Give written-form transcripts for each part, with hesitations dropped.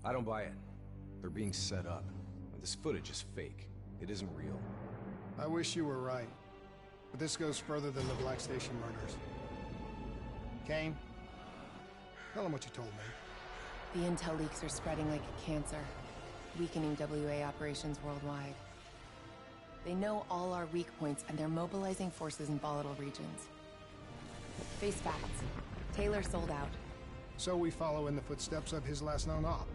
I don't buy it. They're being set up. This footage is fake. It isn't real. I wish you were right. But this goes further than the Black Station murders. Kane, tell him what you told me. The intel leaks are spreading like a cancer, weakening WA operations worldwide. They know all our weak points, and they're mobilizing forces in volatile regions. Face facts. Taylor sold out. So we follow in the footsteps of his last known op.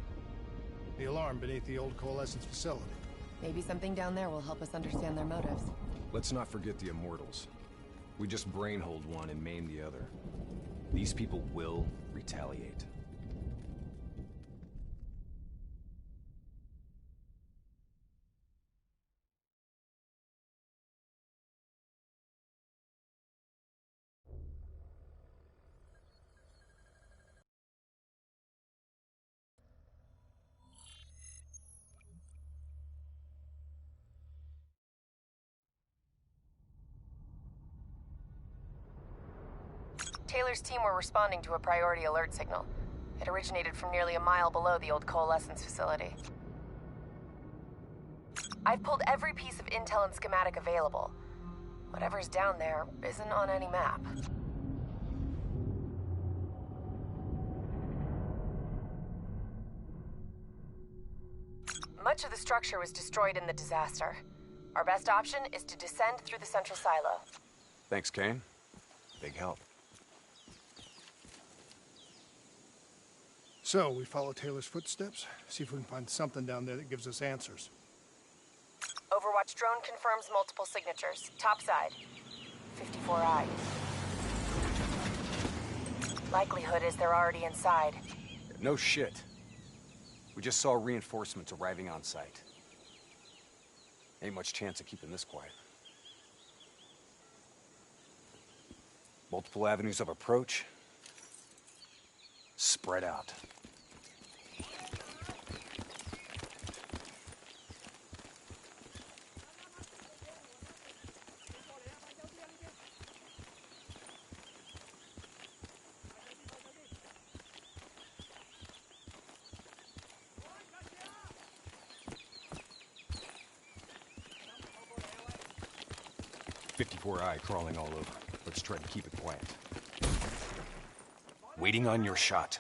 The alarm beneath the old Coalescence facility. Maybe something down there will help us understand their motives. Let's not forget the Immortals. We just brainhold one and maim the other. These people will retaliate. Taylor's team were responding to a priority alert signal. It originated from nearly a mile below the old Coalescence facility. I've pulled every piece of intel and schematic available. Whatever's down there isn't on any map. Much of the structure was destroyed in the disaster. Our best option is to descend through the central silo. Thanks, Kane. Big help. So, we follow Taylor's footsteps, see if we can find something down there that gives us answers. Overwatch drone confirms multiple signatures. Topside. 54I. Likelihood is they're already inside. No shit. We just saw reinforcements arriving on site. Ain't much chance of keeping this quiet. Multiple avenues of approach. Spread out. I crawling all over. Let's try to keep it quiet. Waiting on your shot.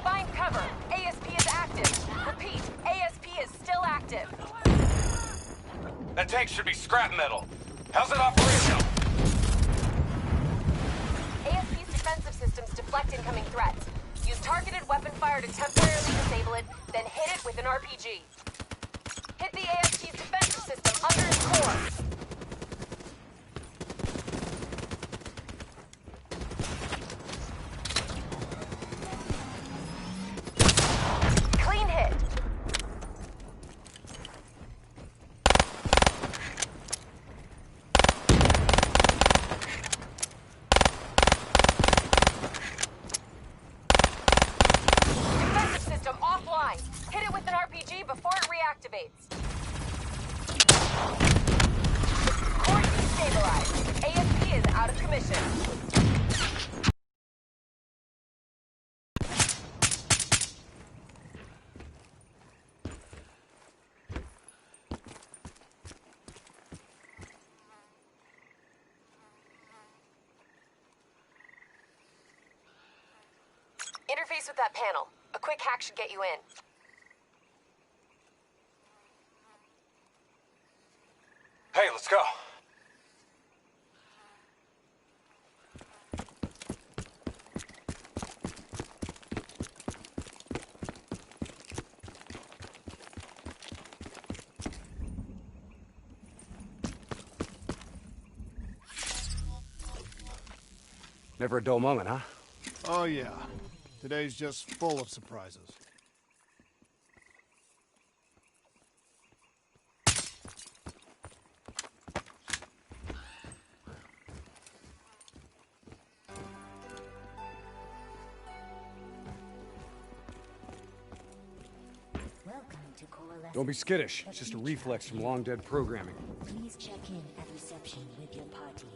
Find cover. ASP is active. Repeat, ASP is still active. That tank should be scrap metal. How's it operational? ASP's defensive systems deflect incoming threats. Use targeted weapon fire to temporarily disable it, then hit it with an RPG. Hit the ASP's defensive system under its core. Interface with that panel. A quick hack should get you in. Hey, let's go. Never a dull moment, huh? Oh, yeah. Today's just full of surprises. Welcome to Coalescence. Don't be skittish. It's just a reflex from long-dead programming. Please check in at reception with your party.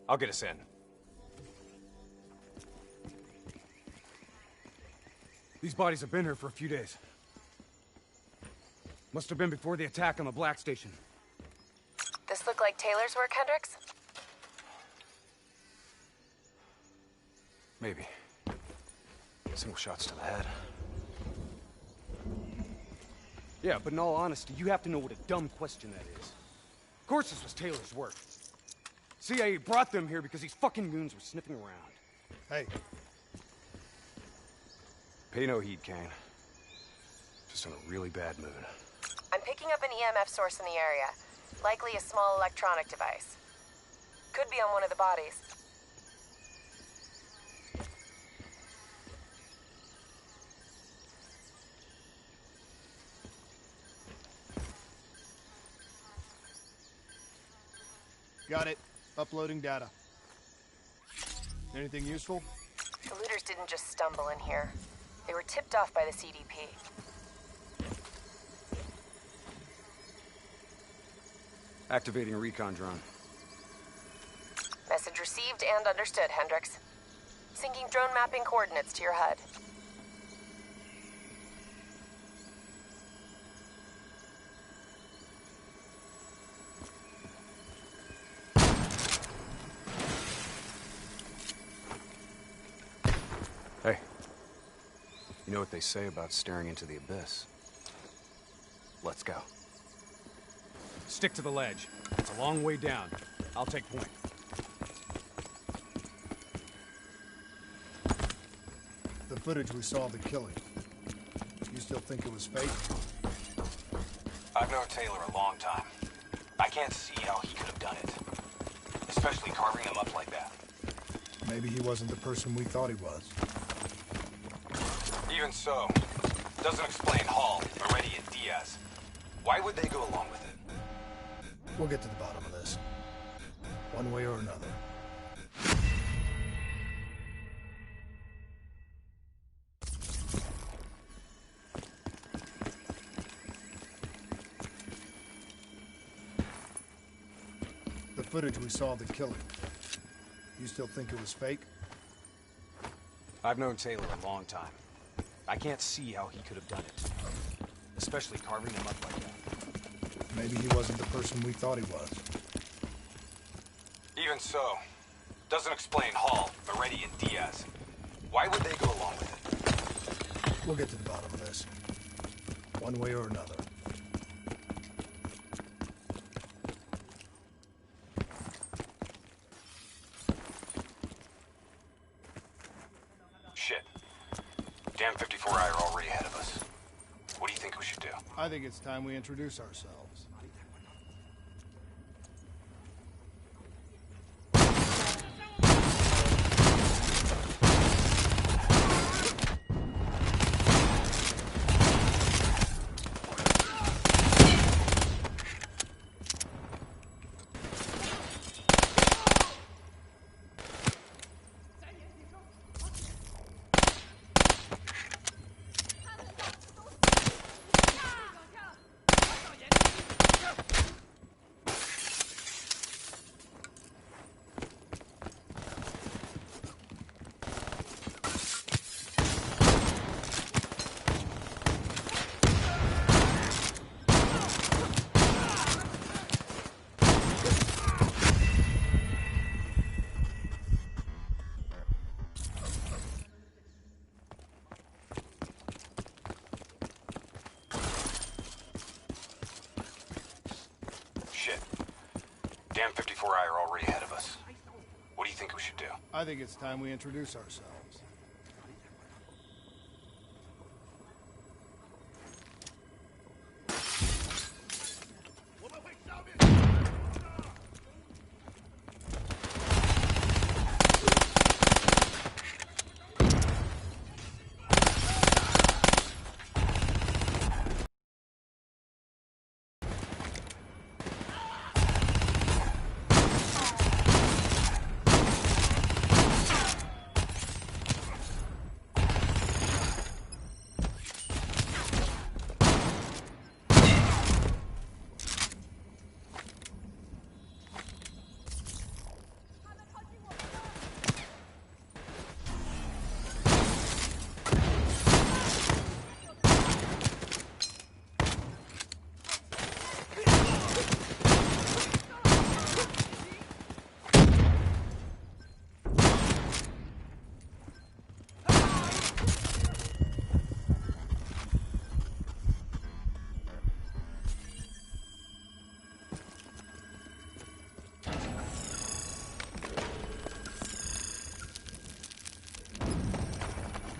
I'll get us in. These bodies have been here for a few days. Must have been before the attack on the Black Station. This look like Taylor's work, Hendricks? Maybe. Single shots to the head. Yeah, but in all honesty, you have to know what a dumb question that is. Of course this was Taylor's work. CIA brought them here because these fucking goons were sniffing around. Hey, Pay no heed, Kane. Just in a really bad mood. I'm picking up an EMF source in the area. Likely a small electronic device. Could be on one of the bodies. got it. Uploading data. Anything useful? The looters didn't just stumble in here. They were tipped off by the CDP. Activating a recon drone. Message received and understood, Hendricks. Syncing drone mapping coordinates to your HUD. Hey. You know what they say about staring into the abyss? Let's go. Stick to the ledge. It's a long way down. I'll take point. The footage we saw of the killing. You still think it was fake? I've known Taylor a long time. I can't see how he could have done it. Especially carving him up like that. Maybe he wasn't the person we thought he was. Even so, doesn't explain Hall, Moretti, and Diaz. Why would they go along with it? We'll get to the bottom of this. One way or another. The footage we saw of the killing. You still think it was fake? I've known Taylor a long time. I can't see how he could have done it. Especially carving him up like that. Maybe he wasn't the person we thought he was. Even so, doesn't explain Hall, Moretti, and Diaz. Why would they go along with it? We'll get to the bottom of this. One way or another. Shit. Damn 54i are already ahead of us. What do you think we should do? I think it's time we introduce ourselves. M54I are already ahead of us. What do you think we should do? I think it's time we introduce ourselves.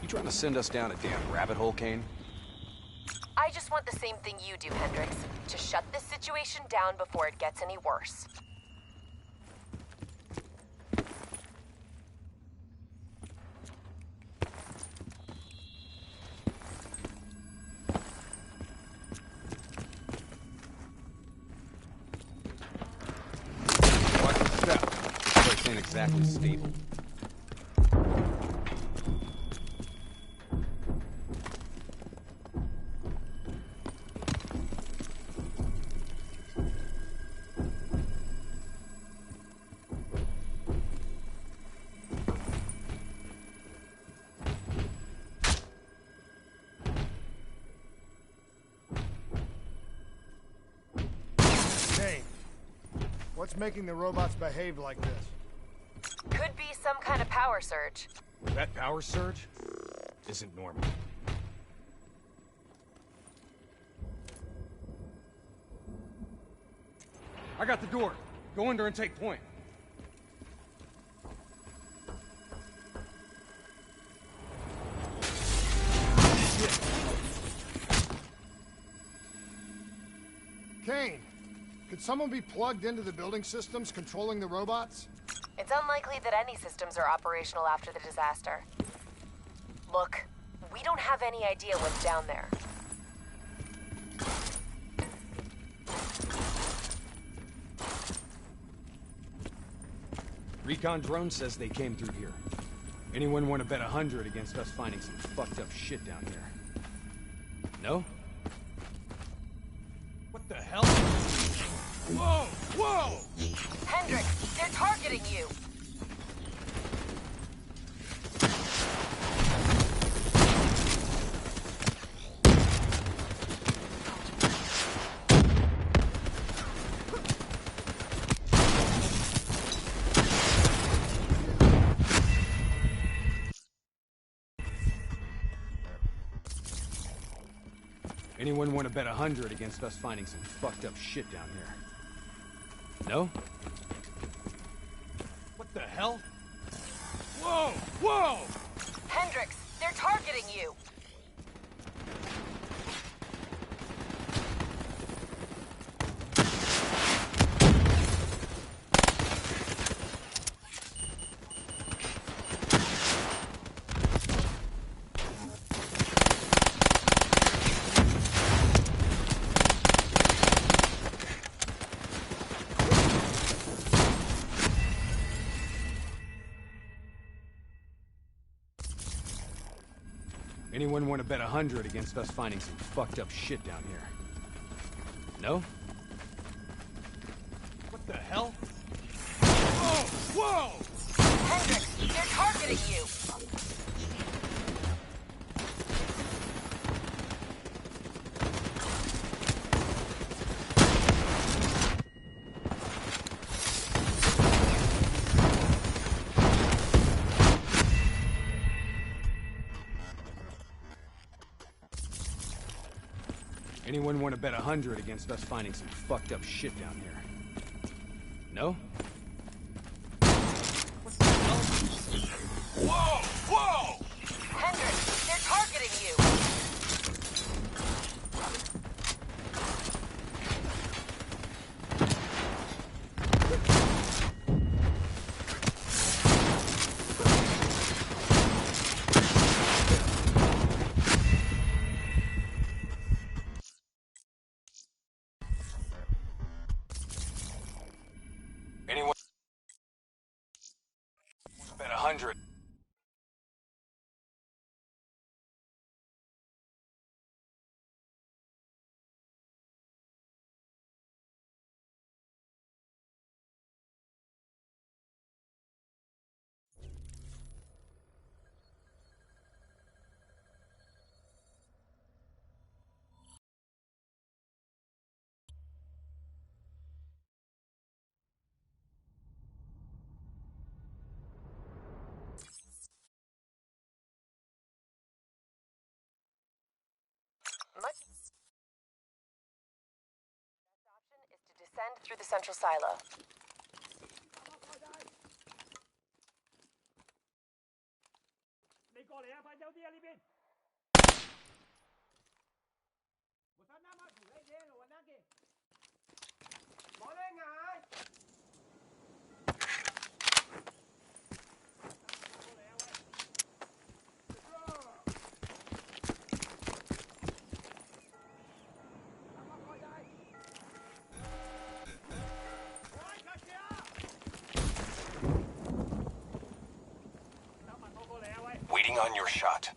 You trying to send us down a damn rabbit hole, Kane? I just want the same thing you do, Hendricks. To shut this situation down before it gets any worse. Watch your step. This place ain't exactly stable. Kane, what's making the robots behave like this? Could be some kind of power surge. That power surge isn't normal. I got the door. Go under and take point. Kane, could someone be plugged into the building systems controlling the robots? It's unlikely that any systems are operational after the disaster. Look, we don't have any idea what's down there. Recon drone says they came through here. Anyone want to bet 100 against us finding some fucked up shit down here? No? What the hell? Whoa! Whoa! Hendricks, they're targeting you! Anyone want to bet 100 against us finding some fucked up shit down here? No? What the hell? Whoa! Whoa! Hendricks, they're targeting you! Anyone want to bet 100 against us finding some fucked up shit down here? No? What the hell? Whoa! Whoa! Hendricks, they're targeting you! Anyone want to bet 100 against us finding some fucked up shit down here? No? Whoa! Whoa! Hendricks, they're targeting you! Anyone? Bet 100. Much best option is to descend through the central silo. Waiting on your shot.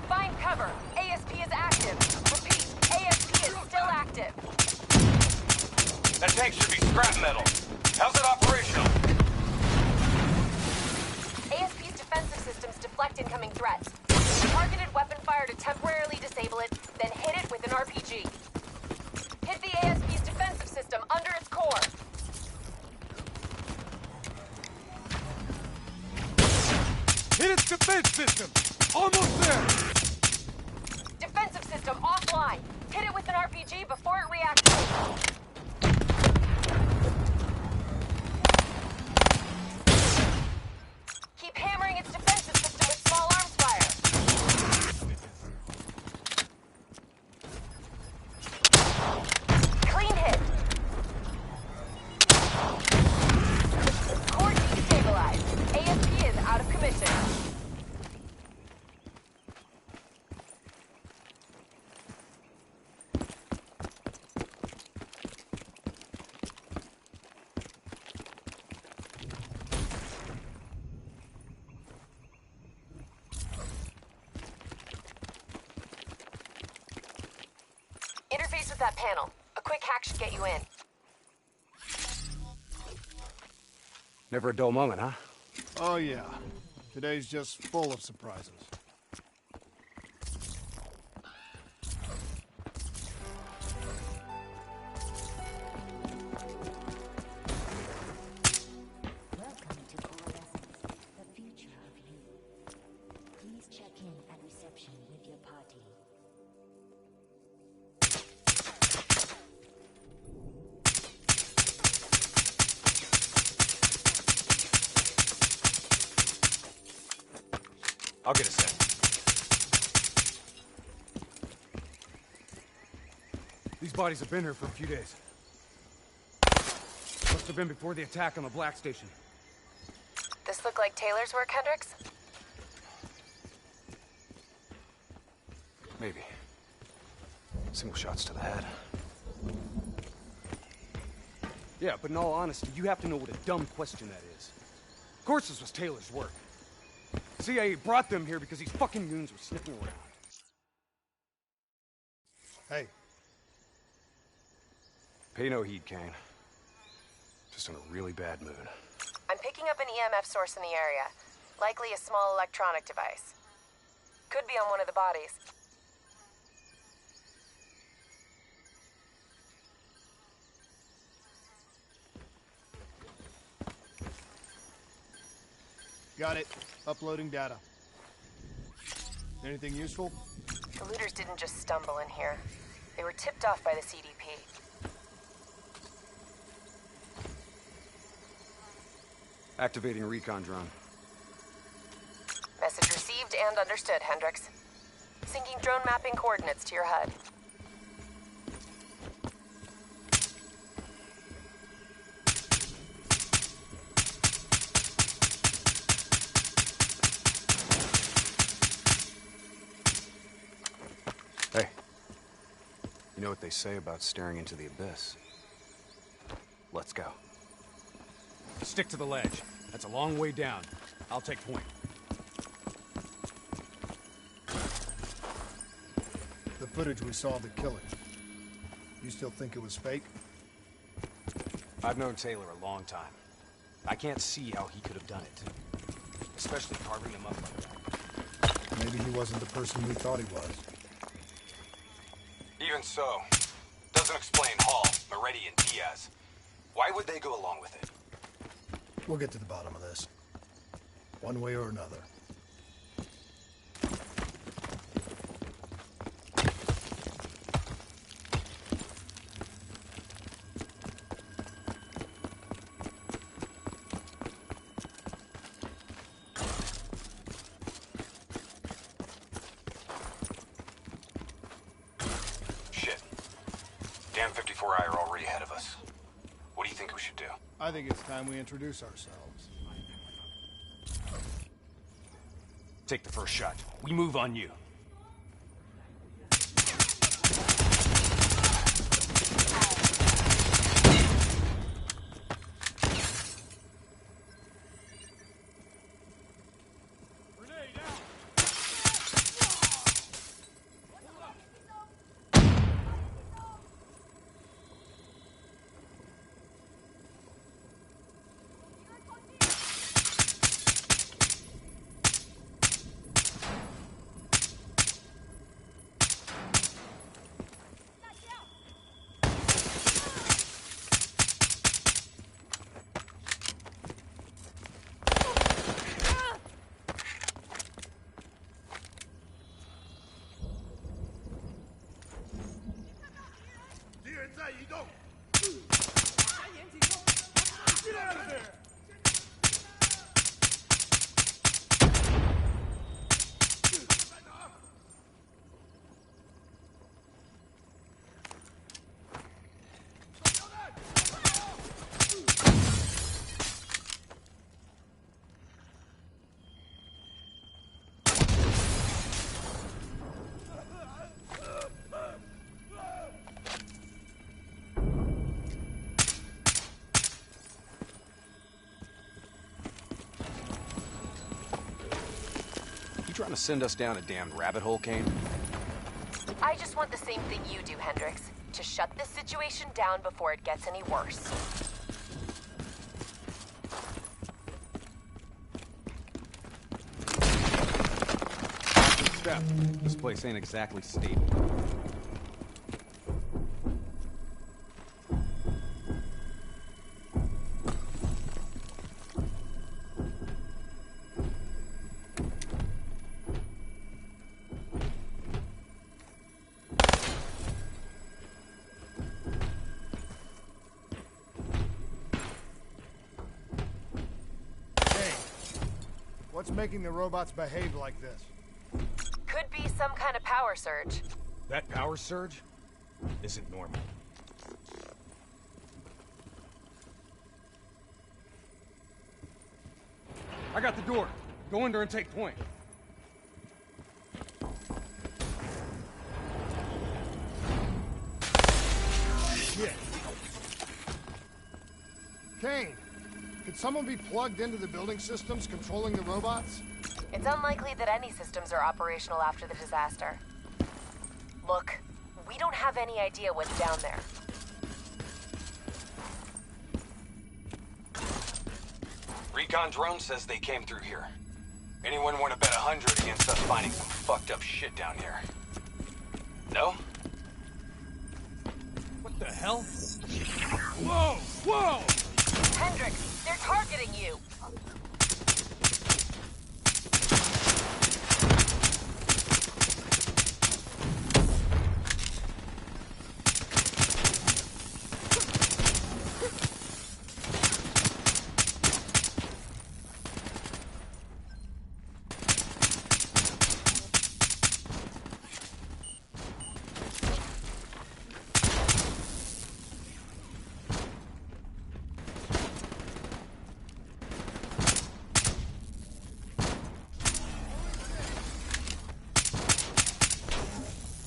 Find cover. ASP is active. Repeat, ASP is still active. That tank should be scrap metal. How's it operational? ASP's defensive systems deflect incoming threats. Targeted weapon fire to temporarily disable it, then hit it with an RPG. Hit the ASP's defensive system under its core. Hit its defense system! Almost there! Defensive system offline. Hit it with an RPG before it reactivates. Keep hammering its defensive system with small arms fire. Clean hit. Core destabilized. ASP is out of commission. Interface with that panel. A quick hack should get you in. Never a dull moment, huh? Oh, yeah. Today's just full of surprises. Welcome to Coalescence, the future of you. Please check in at reception. reception with your party. I'll get a set. These bodies have been here for a few days. Must have been before the attack on the Black Station. This look like Taylor's work, Hendricks? Maybe. Single shots to the head. Yeah, but in all honesty, you have to know what a dumb question that is. Of course this was Taylor's work. CIA brought them here because these fucking goons were sniffing around. Hey, Pay no heed, Kane. Just in a really bad mood. I'm picking up an EMF source in the area. Likely a small electronic device. Could be on one of the bodies. got it. Uploading data. Anything useful? The looters didn't just stumble in here. They were tipped off by the CDP. Activating recon drone. Message received and understood, Hendricks. Syncing drone mapping coordinates to your HUD. Hey. You know what they say about staring into the abyss? Let's go. Stick to the ledge. That's a long way down. I'll take point. The footage we saw of the killing. You still think it was fake? I've known Taylor a long time. I can't see how he could have done it. Especially carving them up like that. Maybe he wasn't the person we thought he was. Even so, doesn't explain Hall, Moretti, and Diaz. Why would they go along with it? We'll get to the bottom of this. One way or another. Shit. Damn 54I are already ahead of us. What do you think we should do? I think it's time we introduce ourselves. Take the first shot. We move on you. Trying to send us down a damned rabbit hole, Kane? I just want the same thing you do, Hendricks. To shut this situation down before it gets any worse. Step. This place ain't exactly stable. What's making the robots behave like this? Could be some kind of power surge. That power surge isn't normal. I got the door. Go in there and take point. Shit. Kane, could someone be plugged into the building systems controlling the robots? It's unlikely that any systems are operational after the disaster. Look, we don't have any idea what's down there. Recon drone says they came through here. Anyone want to bet 100 against us finding some fucked up shit down here? No? What the hell? Whoa! Whoa! Hendricks, they're targeting you!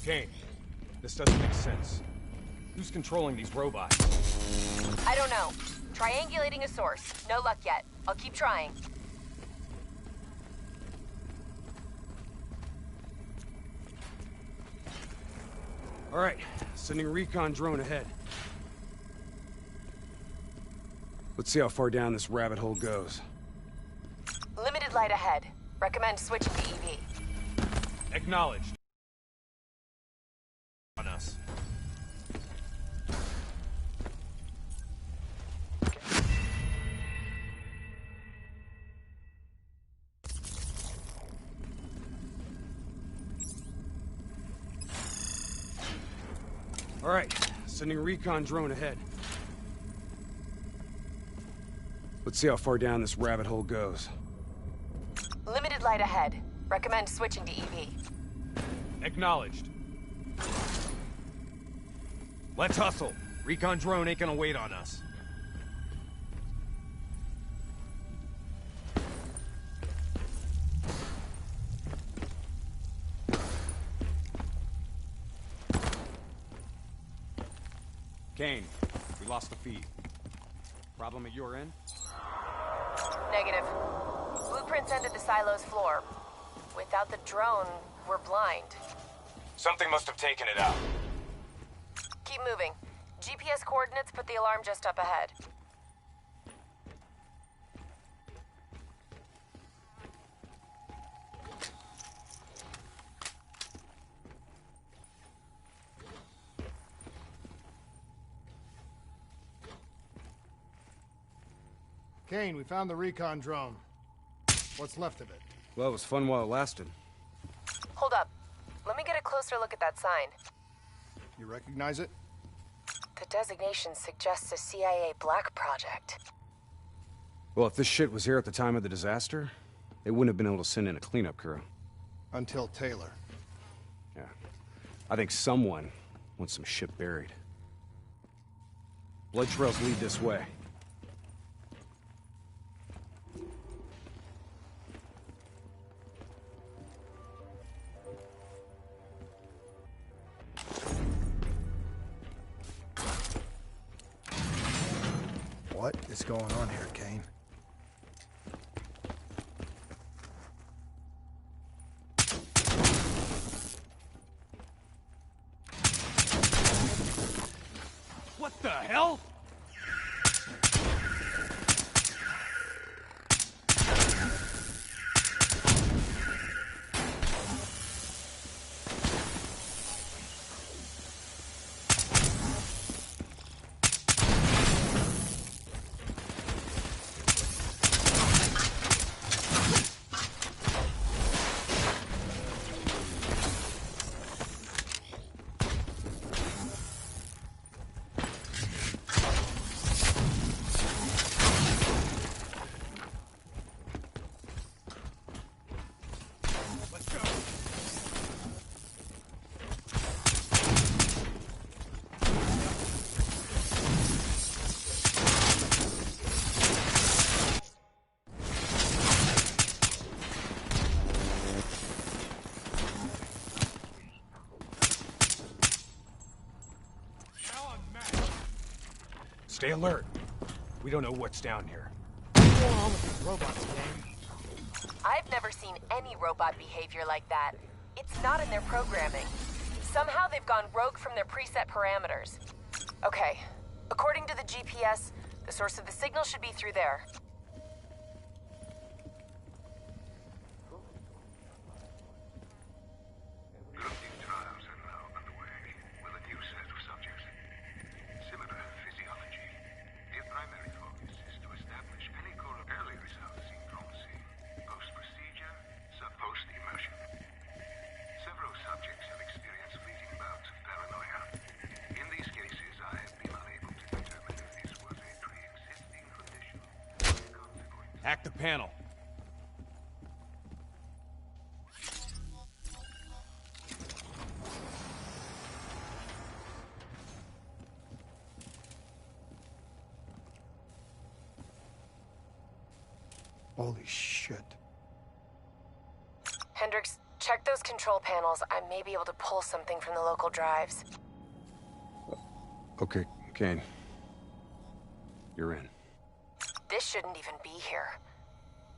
Kane, this doesn't make sense. Who's controlling these robots? I don't know. Triangulating a source. No luck yet. I'll keep trying. All right, sending a recon drone ahead. Let's see how far down this rabbit hole goes. Limited light ahead. Recommend switching to EV. Acknowledged. On us. All right, sending a recon drone ahead. Let's see how far down this rabbit hole goes. Limited light ahead. Recommend switching to EV. Acknowledged. Let's hustle. Recon drone ain't gonna wait on us. Kane, we lost the feed. Problem at your end? Negative. Blueprints ended the silo's floor. Without the drone, we're blind. Something must have taken it out. Keep moving. GPS coordinates put the alarm just up ahead. Kane, we found the recon drone. What's left of it? Well, it was fun while it lasted. Hold up. Let me get a closer look at that sign. You recognize it? The designation suggests a CIA black project. Well, if this shit was here at the time of the disaster, they wouldn't have been able to send in a cleanup crew. Until Taylor. Yeah. I think someone wants some shit buried. Blood trails lead this way. What is going on here, Kane? What the hell? Stay alert. We don't know what's down here. What's going on with these robots, Kane? I've never seen any robot behavior like that. It's not in their programming. Somehow they've gone rogue from their preset parameters. Okay, according to the GPS, the source of the signal should be through there. Hunting trials are now underway with a new set of subjects. Similar physiology. Their primary focus is to establish any early results seem promising. Post-procedure, post-immersion. Several subjects have experienced fleeting bouts of paranoia. In these cases, I have been unable to determine if this was a pre-existing condition or a consequence. Hack the panel. Holy shit. Hendricks, check those control panels. I may be able to pull something from the local drives. Okay, Kane. You're in. This shouldn't even be here.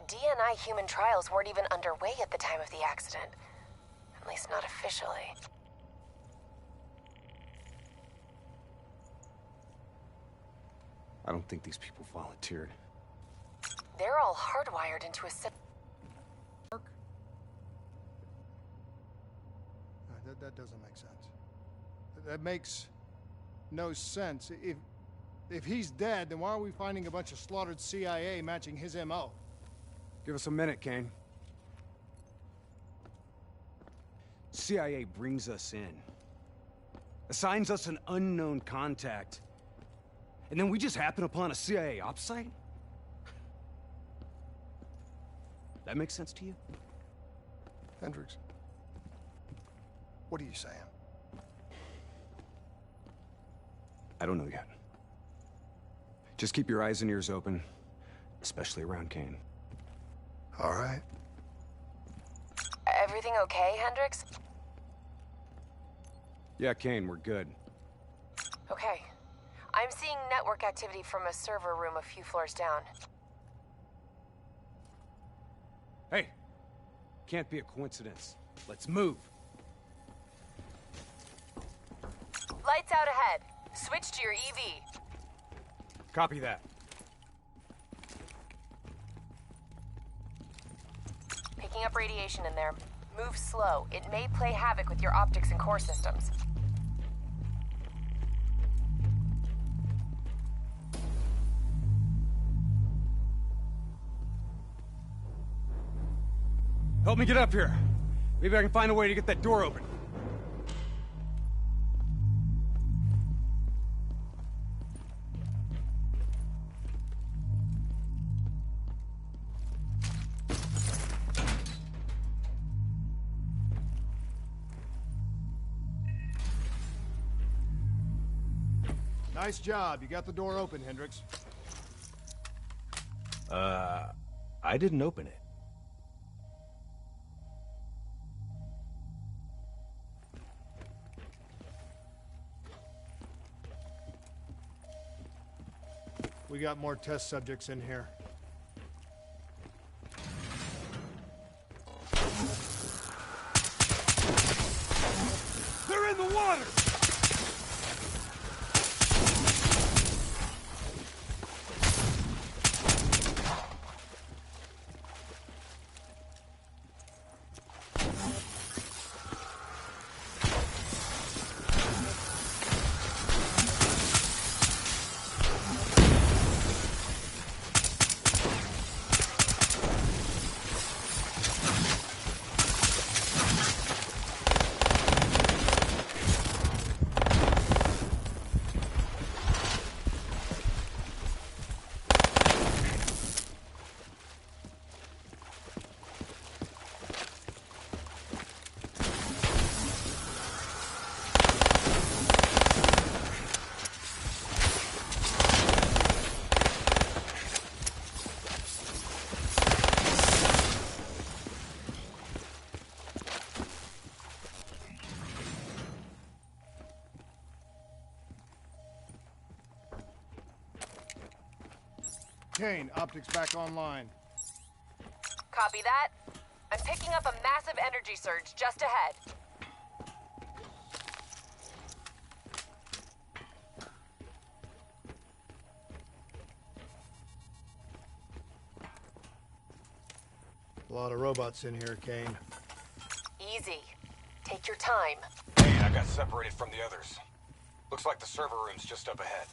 DNI human trials weren't even underway at the time of the accident. At least not officially. I don't think these people volunteered. They're all hardwired into a That doesn't make sense. That makes no sense. If he's dead, then why are we finding a bunch of slaughtered CIA matching his MO? Give us a minute, Kane. CIA brings us in, assigns us an unknown contact, and then we just happen upon a CIA ops site? That makes sense to you? Hendricks, what are you saying? I don't know yet. Just keep your eyes and ears open, especially around Kane. All right. Everything okay, Hendricks? Yeah, Kane, we're good. Okay. I'm seeing network activity from a server room a few floors down. Hey, can't be a coincidence. Let's move. Lights out ahead. Switch to your EV. Copy that. Picking up radiation in there. Move slow. It may play havoc with your optics and core systems. Help me get up here. Maybe I can find a way to get that door open. Nice job. You got the door open, Hendricks. I didn't open it. We got more test subjects in here. They're in the water! Kane, optics back online. Copy that. I'm picking up a massive energy surge just ahead. A lot of robots in here, Kane. Easy. Take your time. Hey, I got separated from the others. Looks like the server room's just up ahead.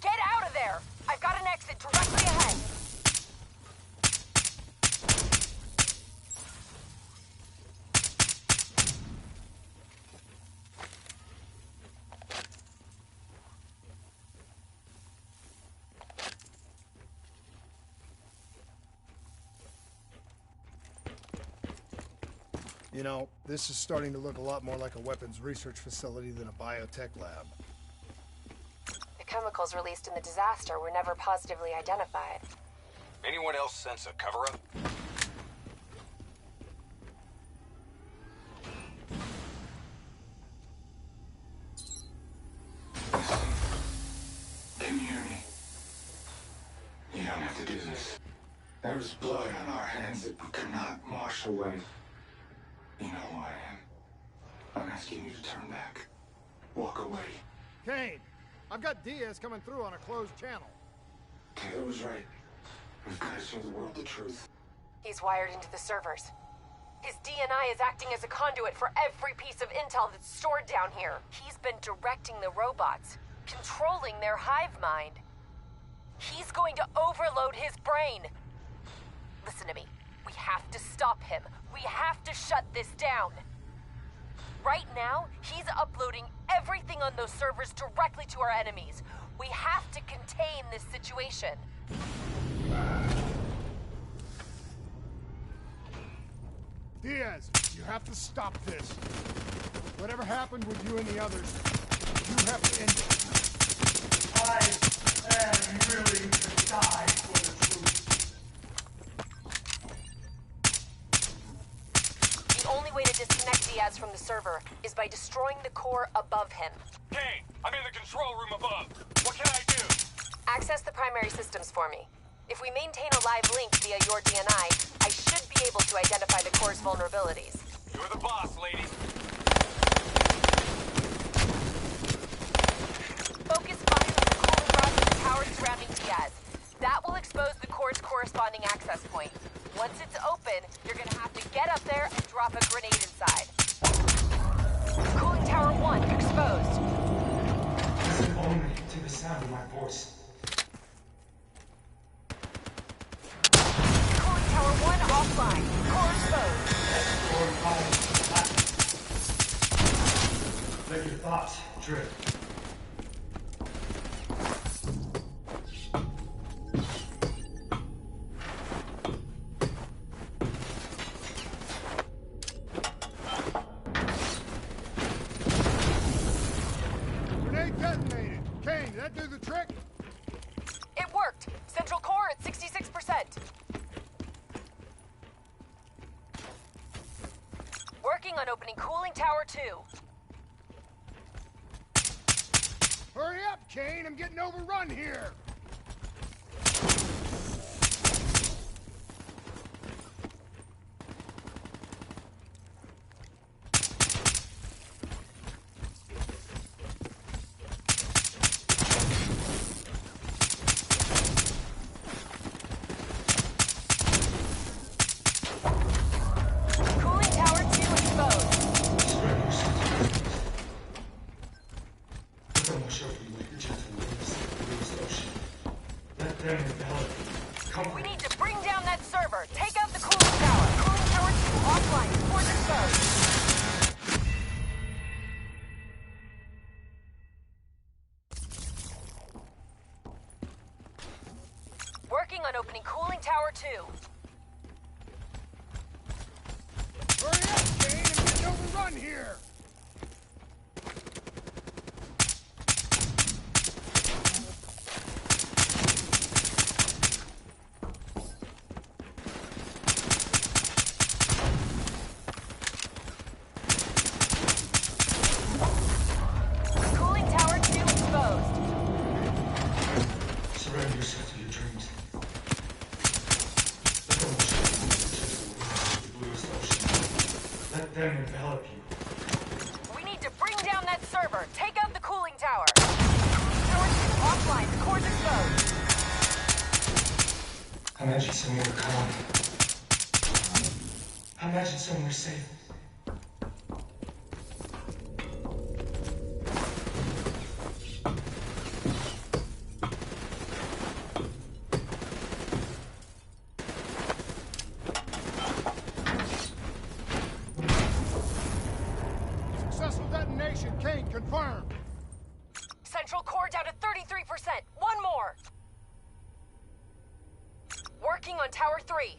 Get out of there! I've got an exit directly ahead. You know, this is starting to look a lot more like a weapons research facility than a biotech lab. The chemicals released in the disaster were never positively identified. Anyone else sense a cover-up? Can you hear me? You don't have to do this. There is blood on our hands that we cannot wash away. You know who I am. I'm asking you to turn back. Walk away. Kane, I've got Diaz coming through on a closed channel. Taylor was right. We've got to show the world the truth. He's wired into the servers. His DNI is acting as a conduit for every piece of intel that's stored down here. He's been directing the robots, controlling their hive mind. He's going to overload his brain. Listen to me. We have to stop him. We have to shut this down. Right now, he's uploading everything on those servers directly to our enemies. We have to contain this situation. Diaz, you have to stop this. Whatever happened with you and the others, you have to end it. I am willing to die for the truth. The only way to disconnect Diaz from the server is by destroying the core above him. Kane, I'm in the control room above. What can I do? Access the primary systems for me. If we maintain a live link via your DNI, I should be able to identify the core's vulnerabilities. You're the boss, lady. Focus fire on the cooling rods in the towers surrounding Diaz. That will expose the core's corresponding access point. Once it's open, you're gonna have to get up there and drop a grenade inside. Cooling tower 1 exposed. Listen only to the sound of my voice. Cooling tower 1 offline. Core exposed. Let your thoughts drift. Grenade detonated. Kane, did that do the trick? It worked. Central core at 66%. Working on opening cooling tower 2. Hurry up, Kane, I'm getting overrun here. Cooling tower 2 exposed. Spread your sense. But I'm not sure if you like the gentle winds of the ocean. Let them envelop. Come We need to bring down that server. Take out the cooling tower. Cooling tower 2 offline. Port exposed. Working on opening cooling tower 2. Hurry up, Kane, I'm getting overrun here. server. Take out the cooling tower. Tower 2 offline. The core's exposed. Imagine somewhere calm. Imagine somewhere safe. Successful detonation. Kane, confirmed. Central core down to 33%. One more. Working on Tower 3.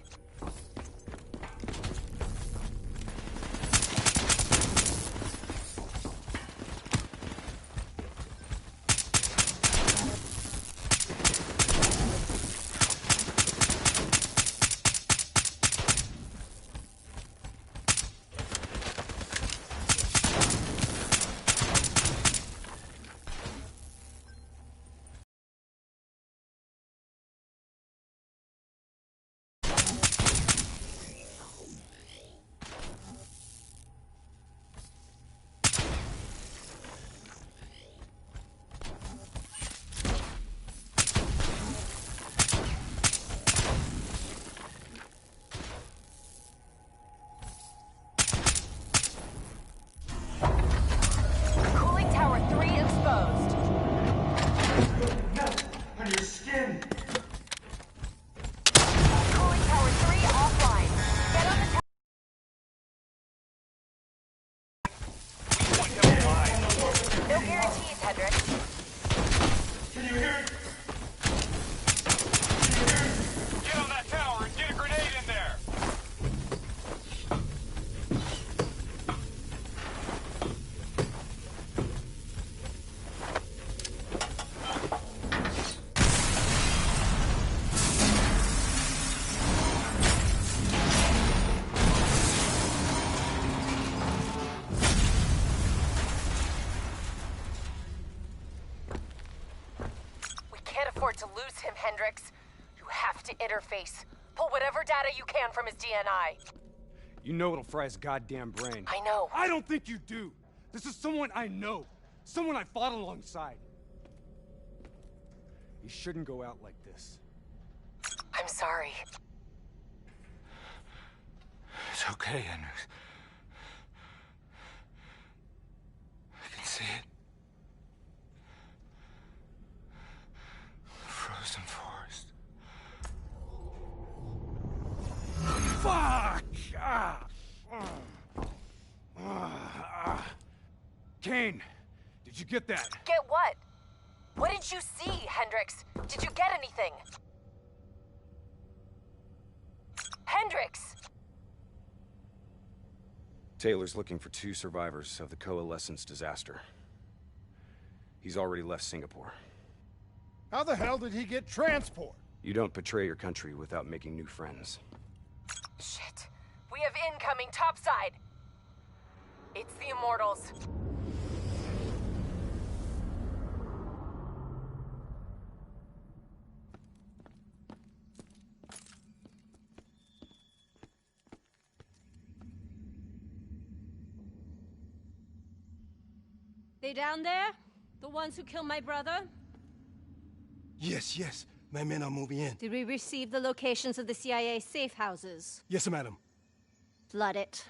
Cooling Tower 3 exposed. Melt on your skin. Cooling Tower 3 offline. Get on the tower. No guarantees, Hendrix. Can you hear it? Get on that tower and get a grenade in there! We can't afford to lose him, Hendrix. You have to interface. Pull whatever data you can from his DNI. You know it'll fry his goddamn brain. I know. I don't think you do. This is someone I know. Someone I fought alongside. He shouldn't go out like this. I'm sorry. It's okay, Hendrix. I can see it. Frozen forest. Fuck! Kane, did you get that? Get what? What did you see, Hendrix? Did you get anything? Hendrix! Taylor's looking for 2 survivors of the Coalescence disaster. He's already left Singapore. How the hell did he get transport? You don't betray your country without making new friends. Shit. We have incoming topside. It's the Immortals. They down there? The ones who killed my brother? Yes, yes. My men are moving in. Did we receive the locations of the CIA safe houses? Yes, madam. Flood it.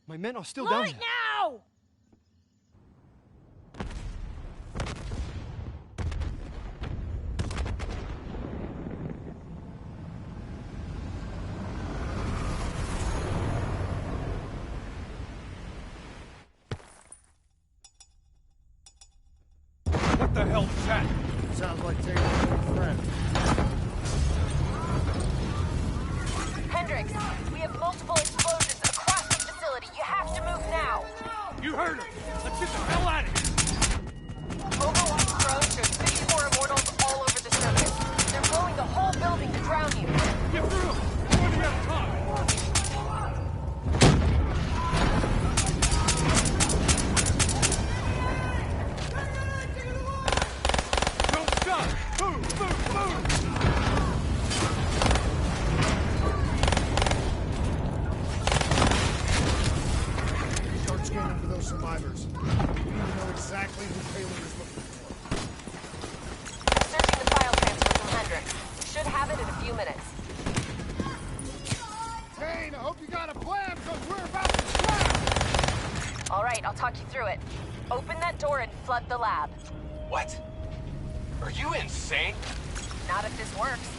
My men are still down Flood it here. now! What the hell is that? Sounds like Taylor's old friend. Hendrix, we have multiple explosions across the facility. You have to move now. You heard him! Let's get the hell out of here! Overwatch drones show 54 Immortals all over the surface. They're blowing the whole building to drown you. Get through! We're running out of time! Don't stop! Move! Move! Move! Start scanning for those survivors. orders. We need to know exactly who Taylor is looking for. Searching the file transfer from Hendricks. Should have it in a few minutes. Kane, I hope you got a plan, because we're about to drown! All right, I'll talk you through it. Open that door and flood the lab. What? Are you insane? Not if this works.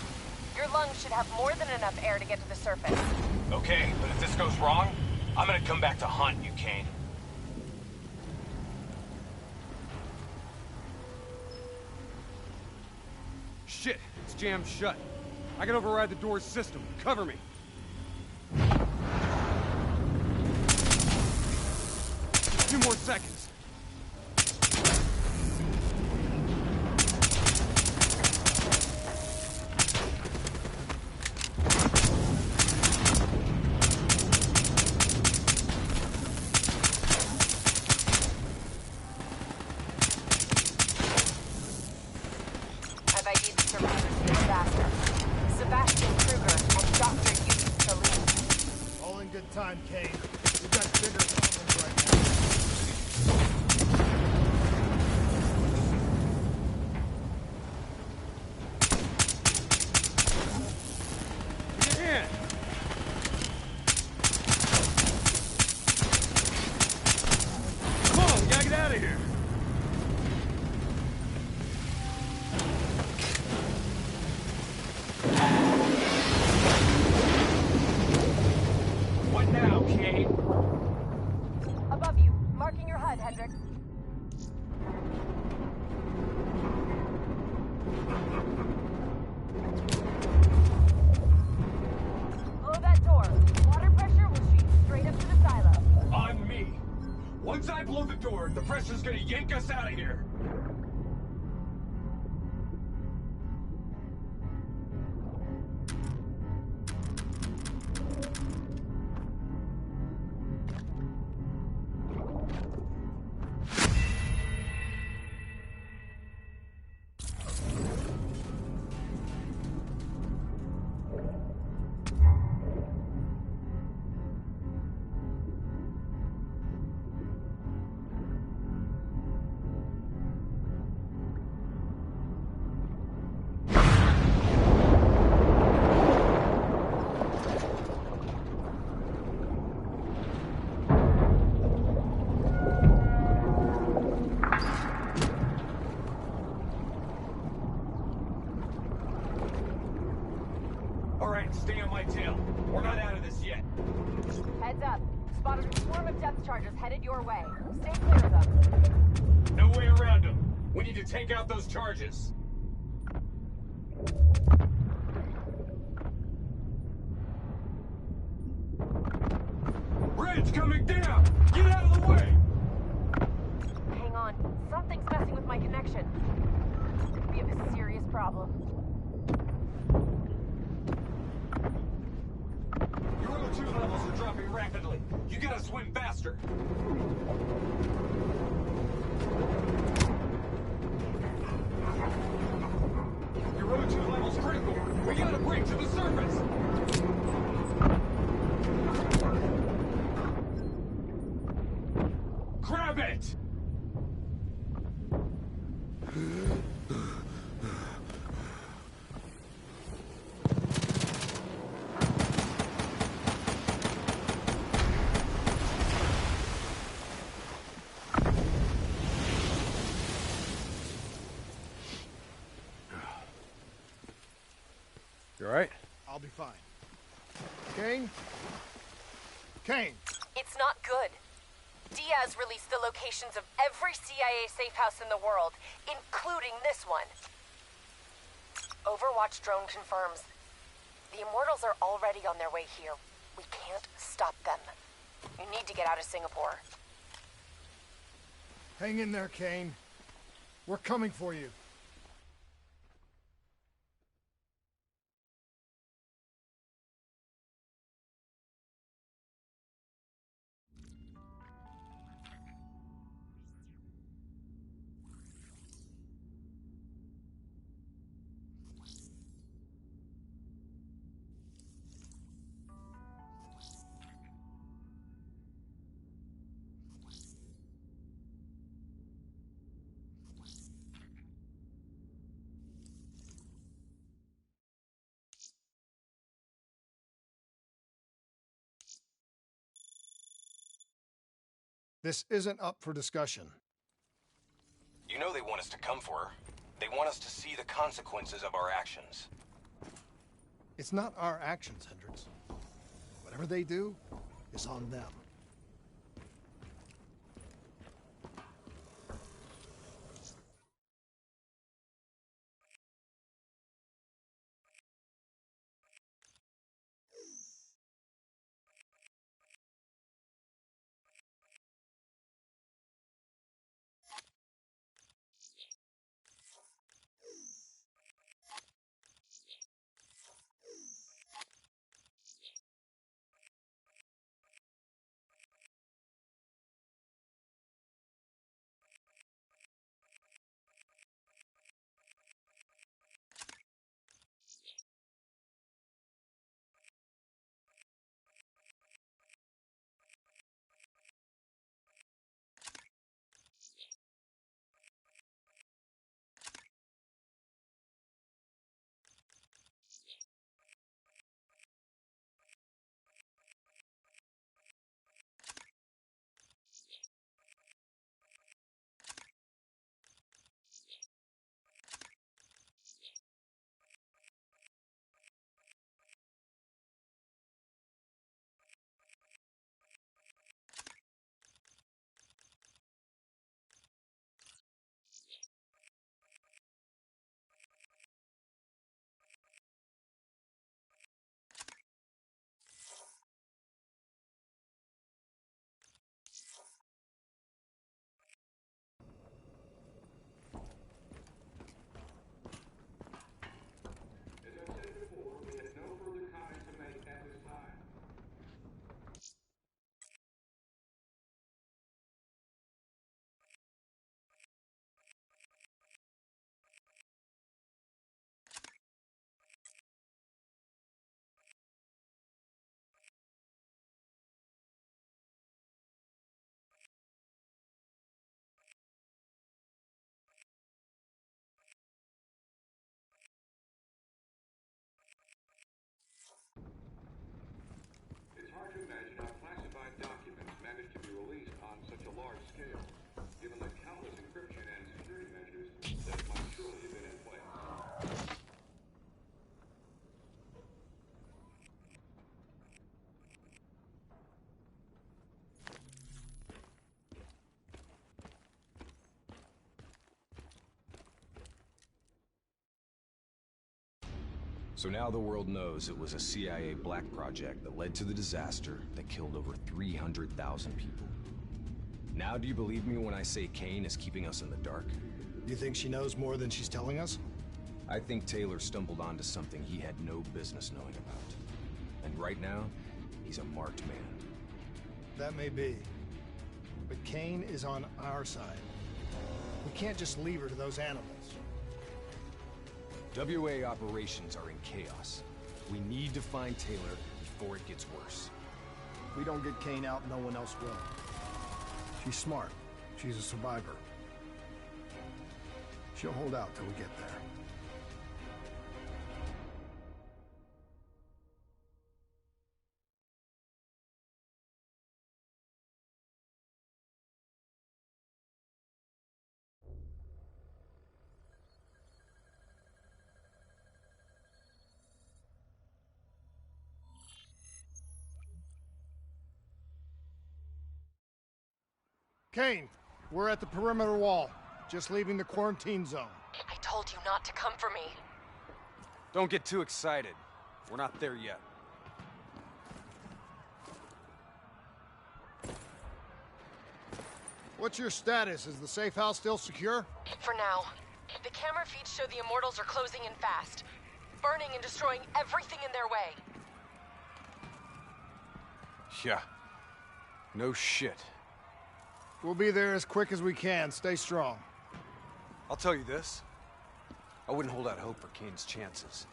Your lungs should have more than enough air to get to the surface. Okay, but if this goes wrong, I'm gonna come back to haunt you, Kane. Shit, it's jammed shut. I can override the door's system. Cover me. A few more seconds. I've ID'd the survivors here faster. Sebastian Kruger and Dr. Yusuf Salim. All in good time, Kane. We've got bigger problems right now. Get in! Come on, we gotta get out of here! What now, Kane? Above you. Marking your HUD, Hendricks. Blow that door. Water pressure will shoot you straight up to the silo. On me. Once I blow the door, the pressure's gonna yank us out of here. All right, stay on my tail. We're not out of this yet. Heads up. Spotted a swarm of depth charges headed your way. Stay clear of them. No way around them. We need to take out those charges. Bridge coming down! Get out of the way! Hang on. Something's messing with my connection. This could be a serious problem. Your other 2 levels are dropping rapidly. You gotta swim faster. Your other 2 levels critical. We gotta break to the surface. Grab it! You alright? I'll be fine. Kane? Kane! It's not good. Diaz released the locations of every CIA safe house in the world, including this one. Overwatch drone confirms. The Immortals are already on their way here. We can't stop them. You need to get out of Singapore. Hang in there, Kane. We're coming for you. This isn't up for discussion. You know they want us to come for her. They want us to see the consequences of our actions. It's not our actions, Hendricks. Whatever they do is on them. It's hard to imagine how classified documents managed to be released on such a large scale, given the countless encryption and security measures that must surely have been in place. So now the world knows it was a CIA black project that led to the disaster that killed over 300,000 people. Now do you believe me when I say Kane is keeping us in the dark? Do you think she knows more than she's telling us? I think Taylor stumbled onto something he had no business knowing about. And right now, he's a marked man. That may be. But Kane is on our side. We can't just leave her to those animals. WA operations are in chaos. We need to find Taylor before it gets worse. If we don't get Kane out, no one else will. She's smart. She's a survivor. She'll hold out till we get there. Kane, we're at the perimeter wall, just leaving the quarantine zone. I told you not to come for me. Don't get too excited. We're not there yet. What's your status? Is the safe house still secure? For now. The camera feeds show the Immortals are closing in fast, burning and destroying everything in their way. Yeah. No shit. We'll be there as quick as we can. Stay strong. I'll tell you this. I wouldn't hold out hope for Kane's chances.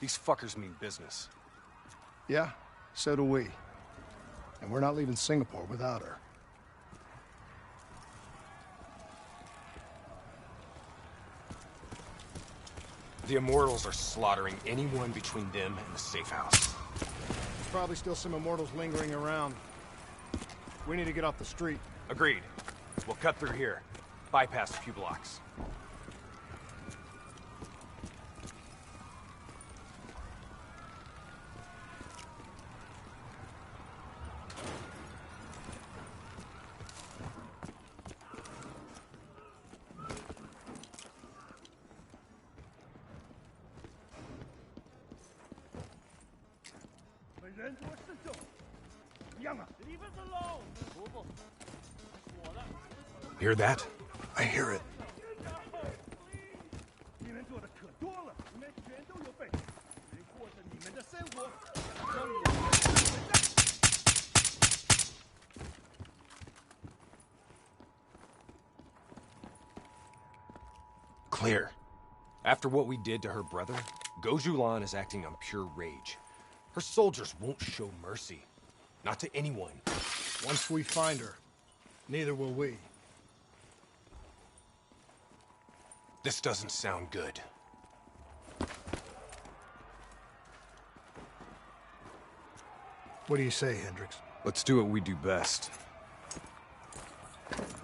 These fuckers mean business. Yeah, so do we. And we're not leaving Singapore without her. The Immortals are slaughtering anyone between them and the safe house. There's probably still some Immortals lingering around. We need to get off the street. Agreed. We'll cut through here. Bypass a few blocks. Hear that? I hear it. Clear. After what we did to her brother, Goju Lan is acting on pure rage. Her soldiers won't show mercy. Not to anyone. Once we find her, neither will we. This doesn't sound good. What do you say, Hendricks? Let's do what we do best.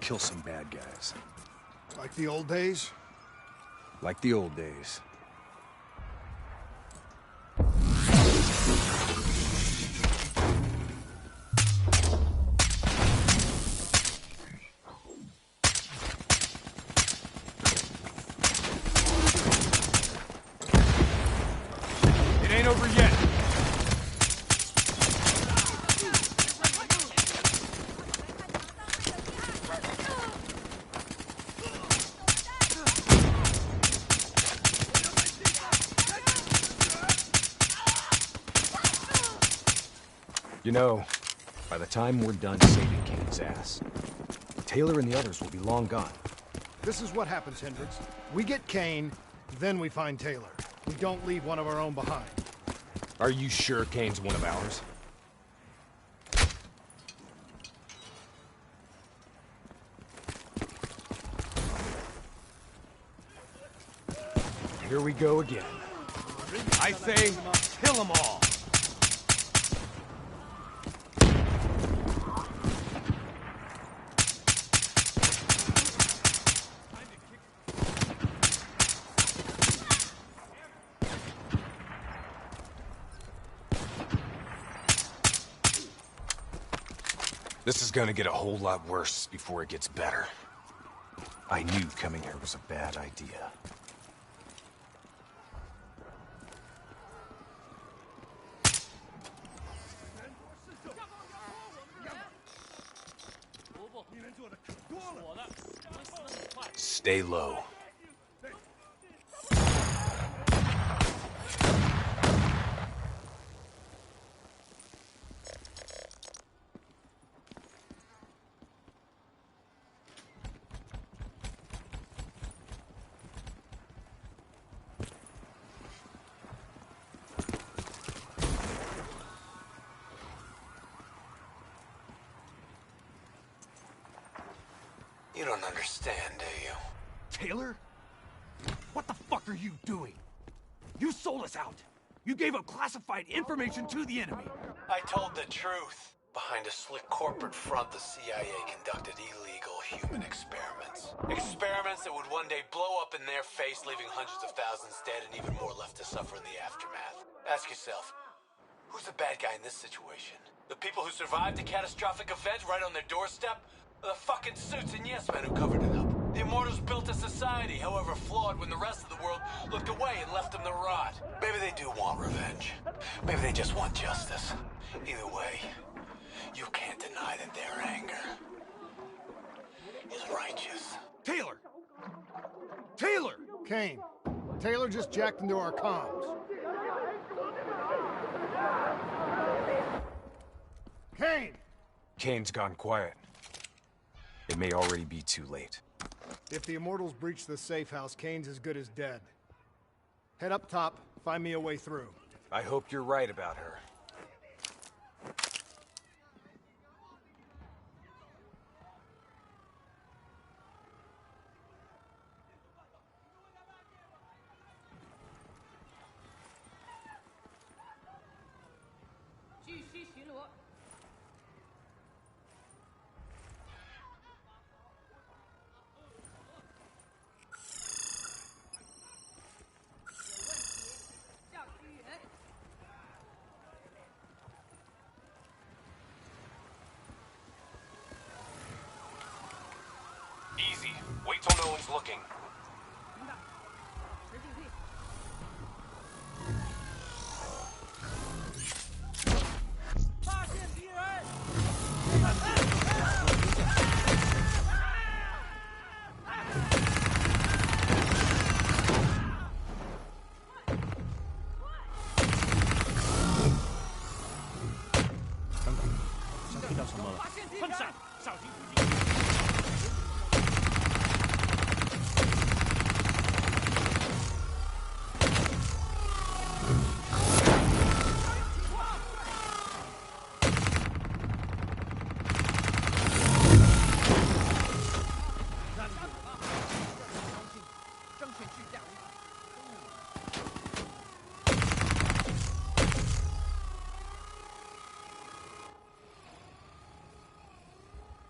Kill some bad guys. Like the old days? Like the old days. It ain't over yet. You know, by the time we're done saving Kane's ass, Taylor and the others will be long gone. This is what happens, Hendricks. We get Kane, then we find Taylor. We don't leave one of our own behind. Are you sure Kane's one of ours? Here we go again. I say, kill them all! This is gonna get a whole lot worse before it gets better. I knew coming here was a bad idea. Stay low. You don't understand, do you? Taylor? What the fuck are you doing? You sold us out. You gave up classified information to the enemy. I told the truth. Behind a slick corporate front, the CIA conducted illegal human experiments. Experiments that would one day blow up in their face, leaving hundreds of thousands dead and even more left to suffer in the aftermath. Ask yourself, who's the bad guy in this situation? The people who survived a catastrophic event right on their doorstep? Or the fucking suits and yes men who covered it up? The Immortals built a society, however flawed, when the rest of the world looked away and left them to rot. Maybe they do want revenge. Maybe they just want justice. Either way, you can't deny that their anger is righteous. Taylor! Taylor! Kane, Taylor just jacked into our comms. Kane! Kane's gone quiet. It may already be too late. If the Immortals breach the safe house, Kane's as good as dead. Head up top, find me a way through. I hope you're right about her. Easy. Wait till no one's looking.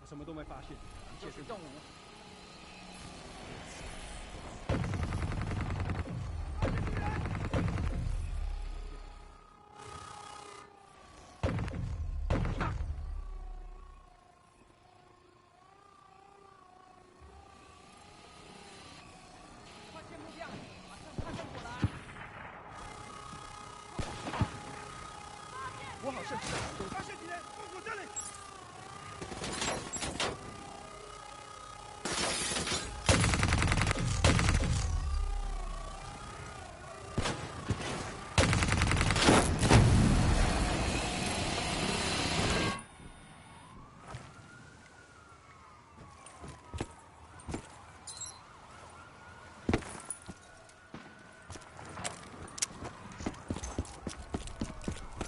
什么都没发现，一切是动物。发现目标，马上派上过来。我好像知道，发现敌人，封锁这里。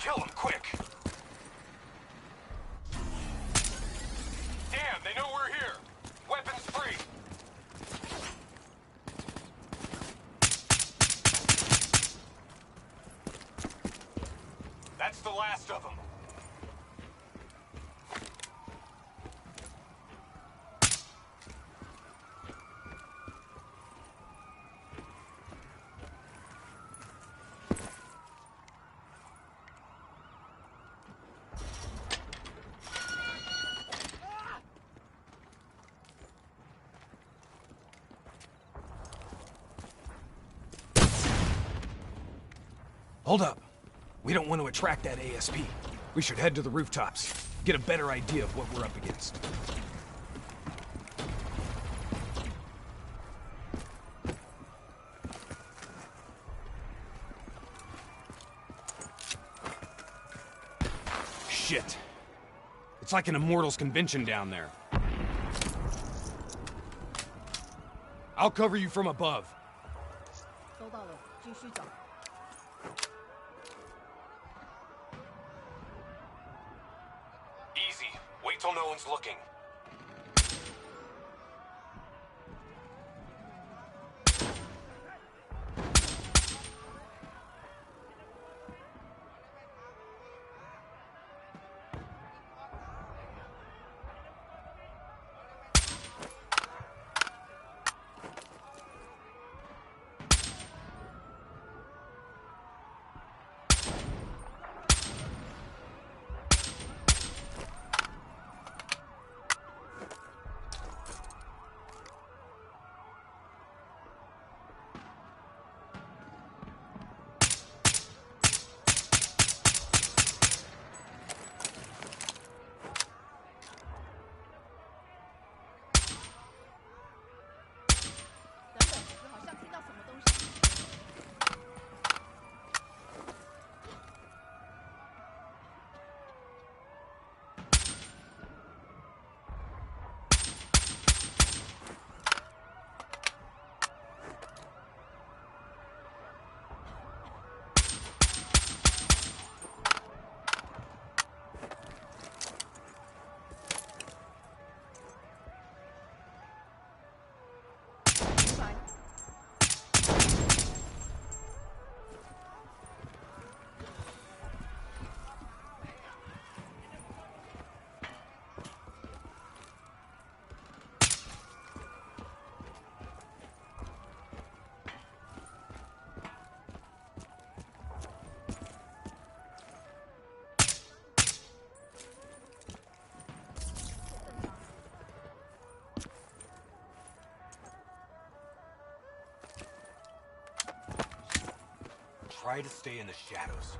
Kill him, quick! Damn, they know we're here! Weapons free! That's the last of them. Hold up. We don't want to attract that ASP. We should head to the rooftops, get a better idea of what we're up against. Shit. It's like an Immortals convention down there. I'll cover you from above. 收到了，继续找。 Easy. Wait till no one's looking. try to stay in the shadows.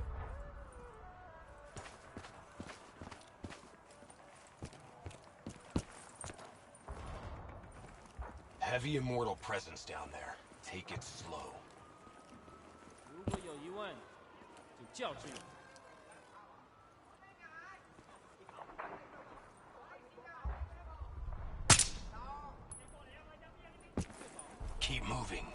Heavy immortal presence down there. Take it slow. 如果有疑问，就叫志远。 Keep moving.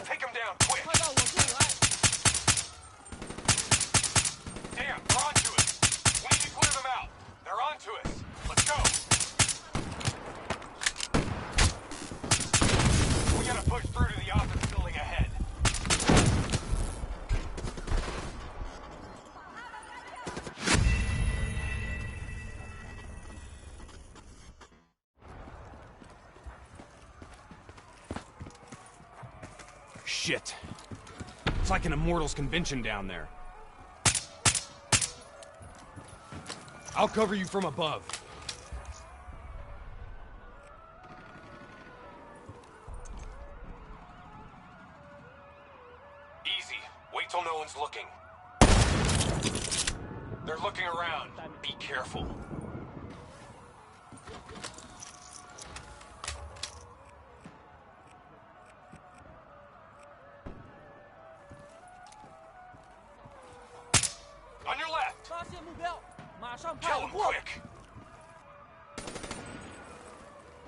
Take him down, quick! Damn, they're onto us! We need to clear them out! They're onto us! Let's go! We gotta push through to the office building ahead. Shit. It's like an Immortals convention down there. I'll cover you from above. Easy. Wait till no one's looking. They're looking around. Be careful. On your left! Kill him quick!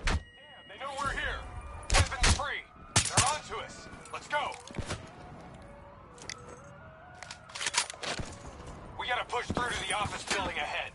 Damn, they know we're here! Weapons free! They're onto us! Let's go! We gotta push through to the office building ahead.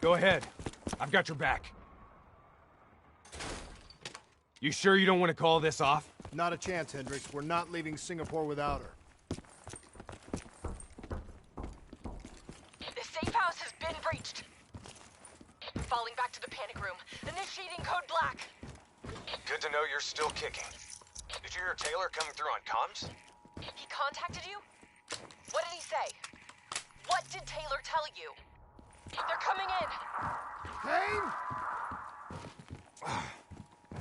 Go ahead. I've got your back. You sure you don't want to call this off? Not a chance, Hendricks. We're not leaving Singapore without her. The safe house has been breached. Falling back to the panic room. Initiating code black. Good to know you're still kicking. Did you hear Taylor coming through on comms? He contacted you? What did he say? What did Taylor tell you? They're coming in! Kane?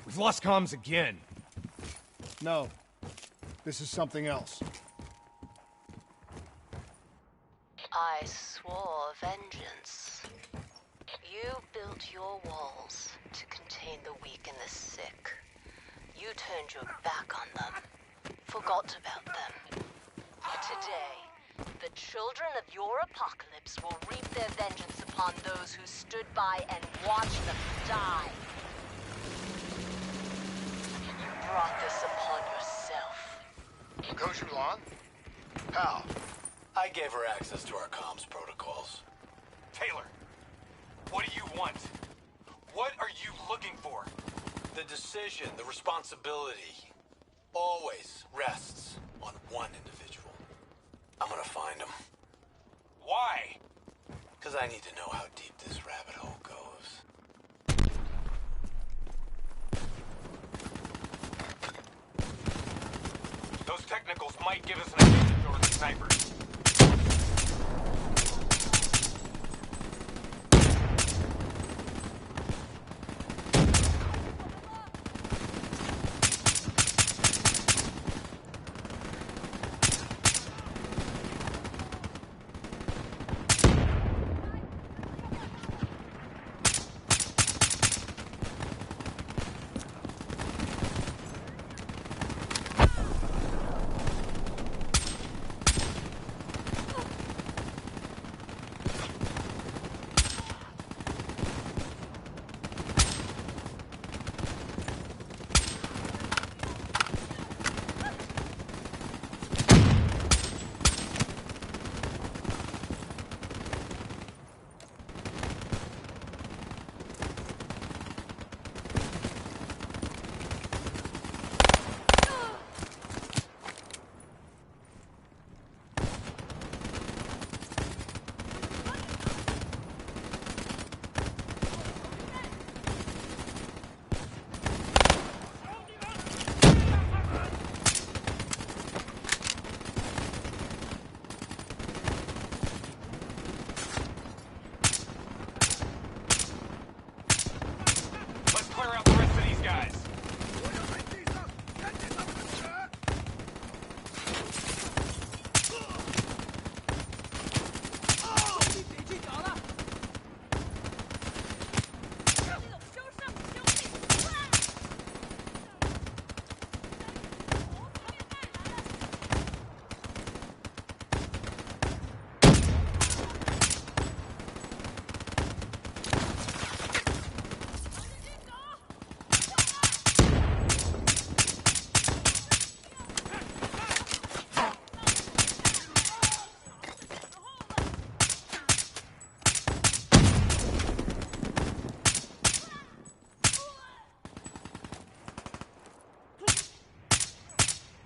We've lost comms again. No. This is something else. I swore vengeance. You built your walls to contain the weak and the sick. You turned your back on them, forgot about them. Today, the children of your apocalypse will reap their vengeance upon those who stood by and watched them die. You brought this upon yourself. Goju Lan? How? I gave her access to our comms protocols. Taylor, what do you want? What are you looking for? The decision, the responsibility, always rests on one individual. I'm gonna find him. Why? Because I need to know how deep this rabbit hole goes. Those technicals might give us an advantage over the snipers.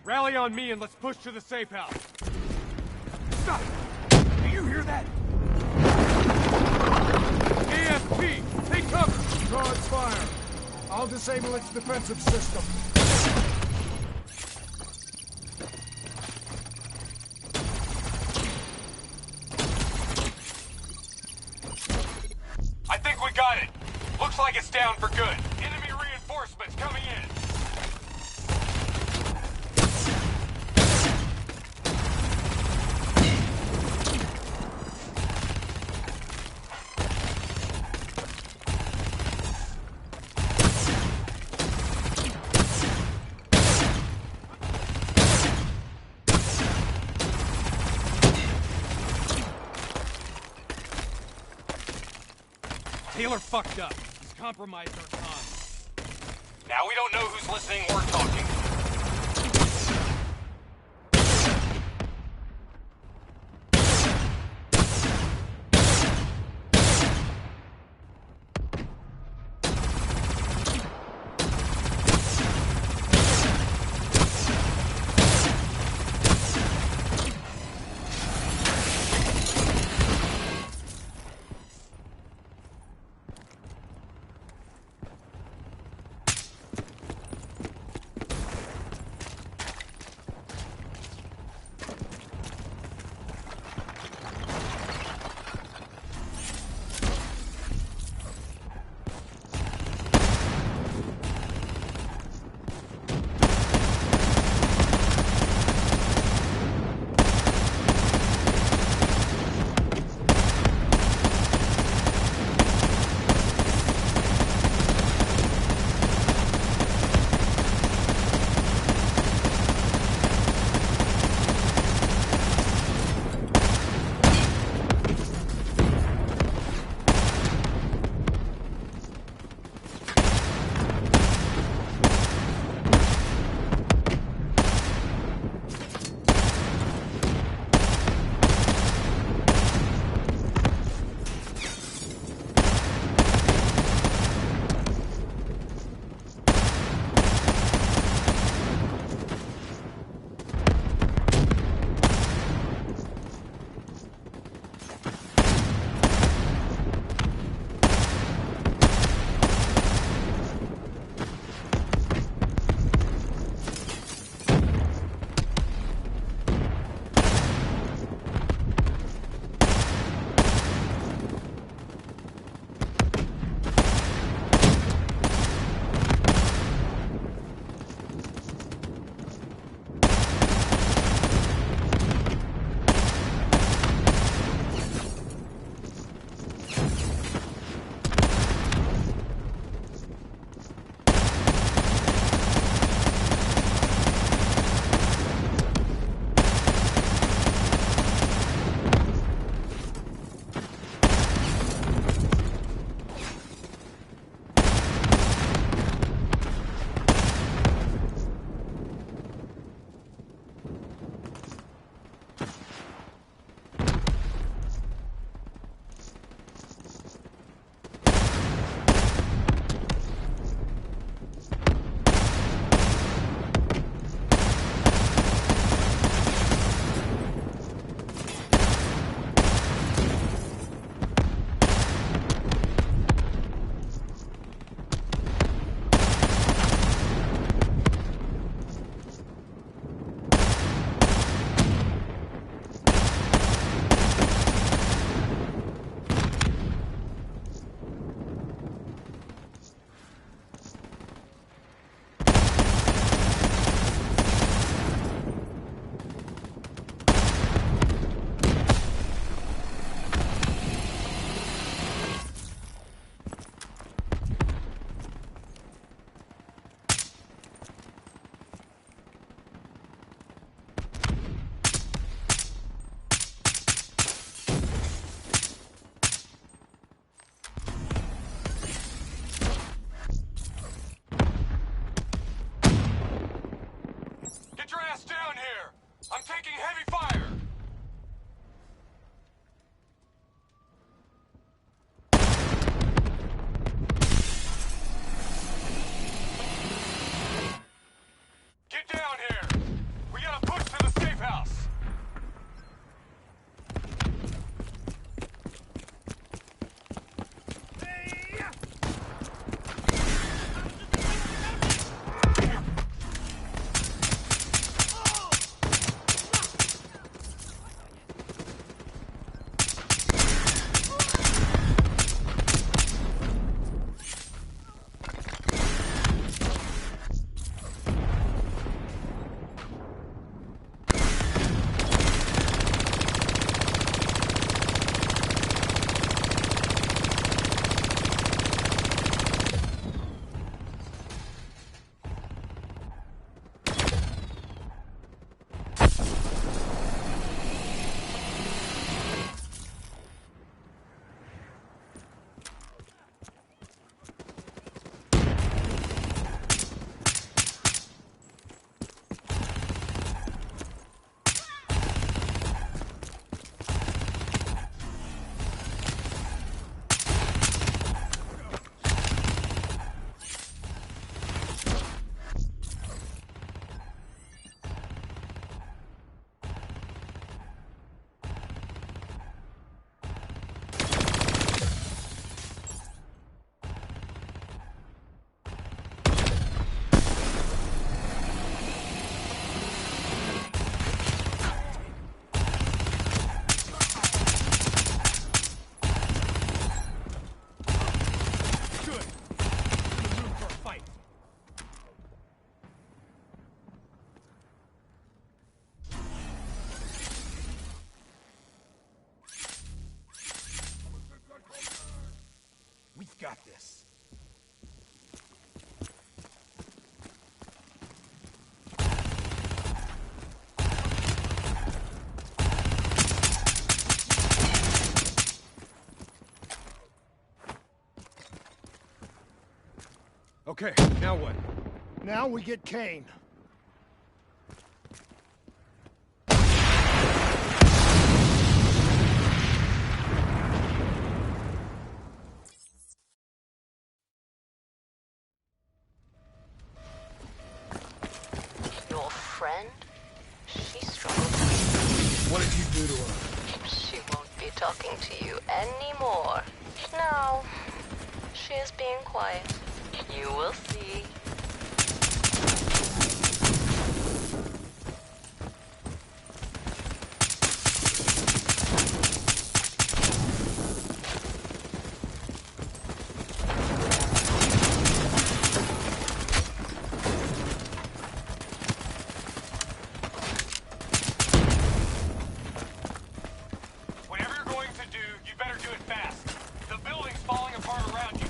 Rally on me and let's push to the safe house. Stop! Do you hear that? AFP, take cover! Draw its fire. I'll disable its defensive system. I think we got it. Looks like it's down for good. Enemy reinforcements coming in. Taylor fucked up. He's compromised our comms. Now we don't know who's listening or talking. got this. Okay, now what? Now we get Kane. Your friend? She struggled. What did you do to her? She won't be talking to you anymore. Now, she is being quiet. You will see. Whatever you're going to do, you better do it fast. The building's falling apart around you.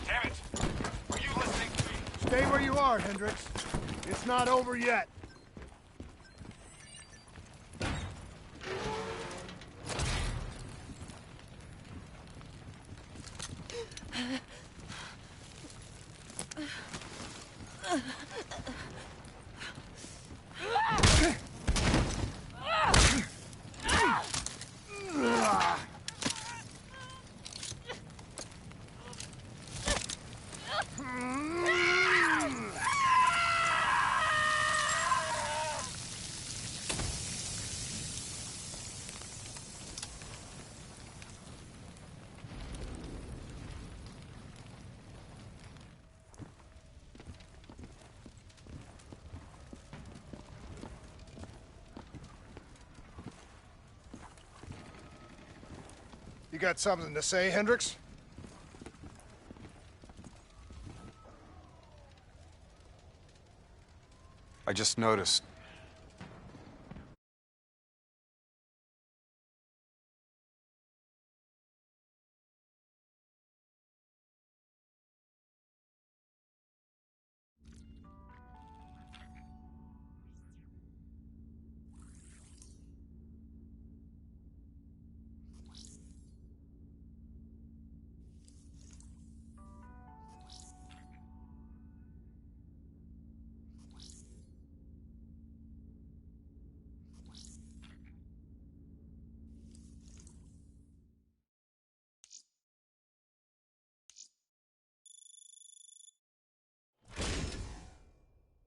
Damn it! Are you listening to me? Stay where you are, Hendricks. It's not over yet. You got something to say, Hendricks? I just noticed.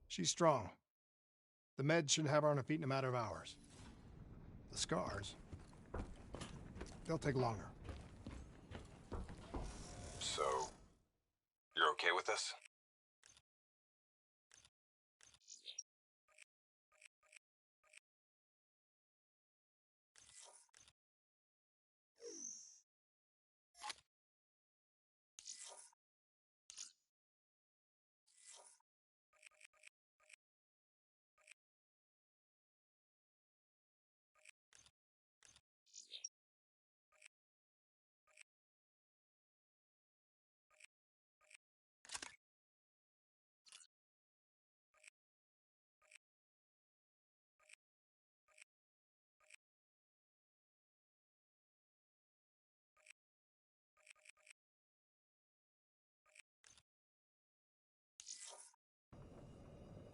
She's strong. The meds should have her on her feet in a matter of hours. The scars, they'll take longer. So, you're okay with this?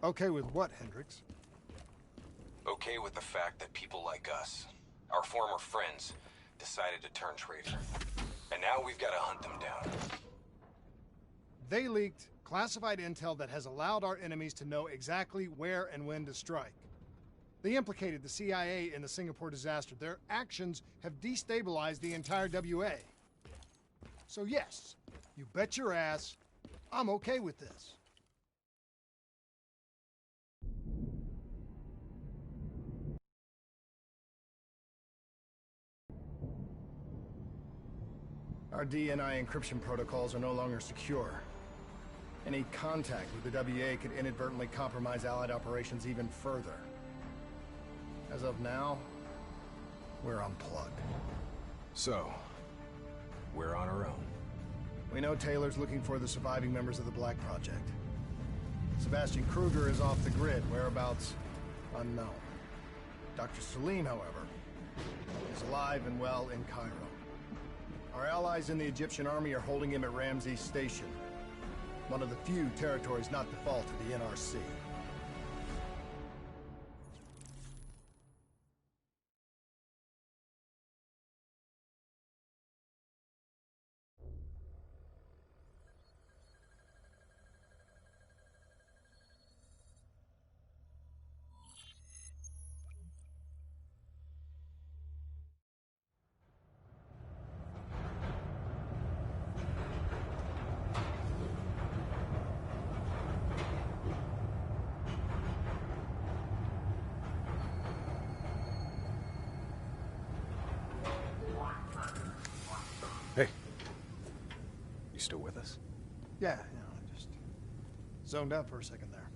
Okay with what, Hendricks? Okay with the fact that people like us, our former friends, decided to turn traitor. And now we've got to hunt them down. They leaked classified intel that has allowed our enemies to know exactly where and when to strike. They implicated the CIA in the Singapore disaster. Their actions have destabilized the entire WA. So yes, you bet your ass, I'm okay with this. Our DNI encryption protocols are no longer secure. Any contact with the WA could inadvertently compromise Allied operations even further. As of now, we're unplugged. So, we're on our own. We know Taylor's looking for the surviving members of the Black Project. Sebastian Kruger is off the grid, whereabouts unknown. Dr. Salim, however, is alive and well in Cairo. Our allies in the Egyptian army are holding him at Ramses Station, one of the few territories not to fall to the NRC. Hey. You still with us? Yeah, I just zoned out for a second there.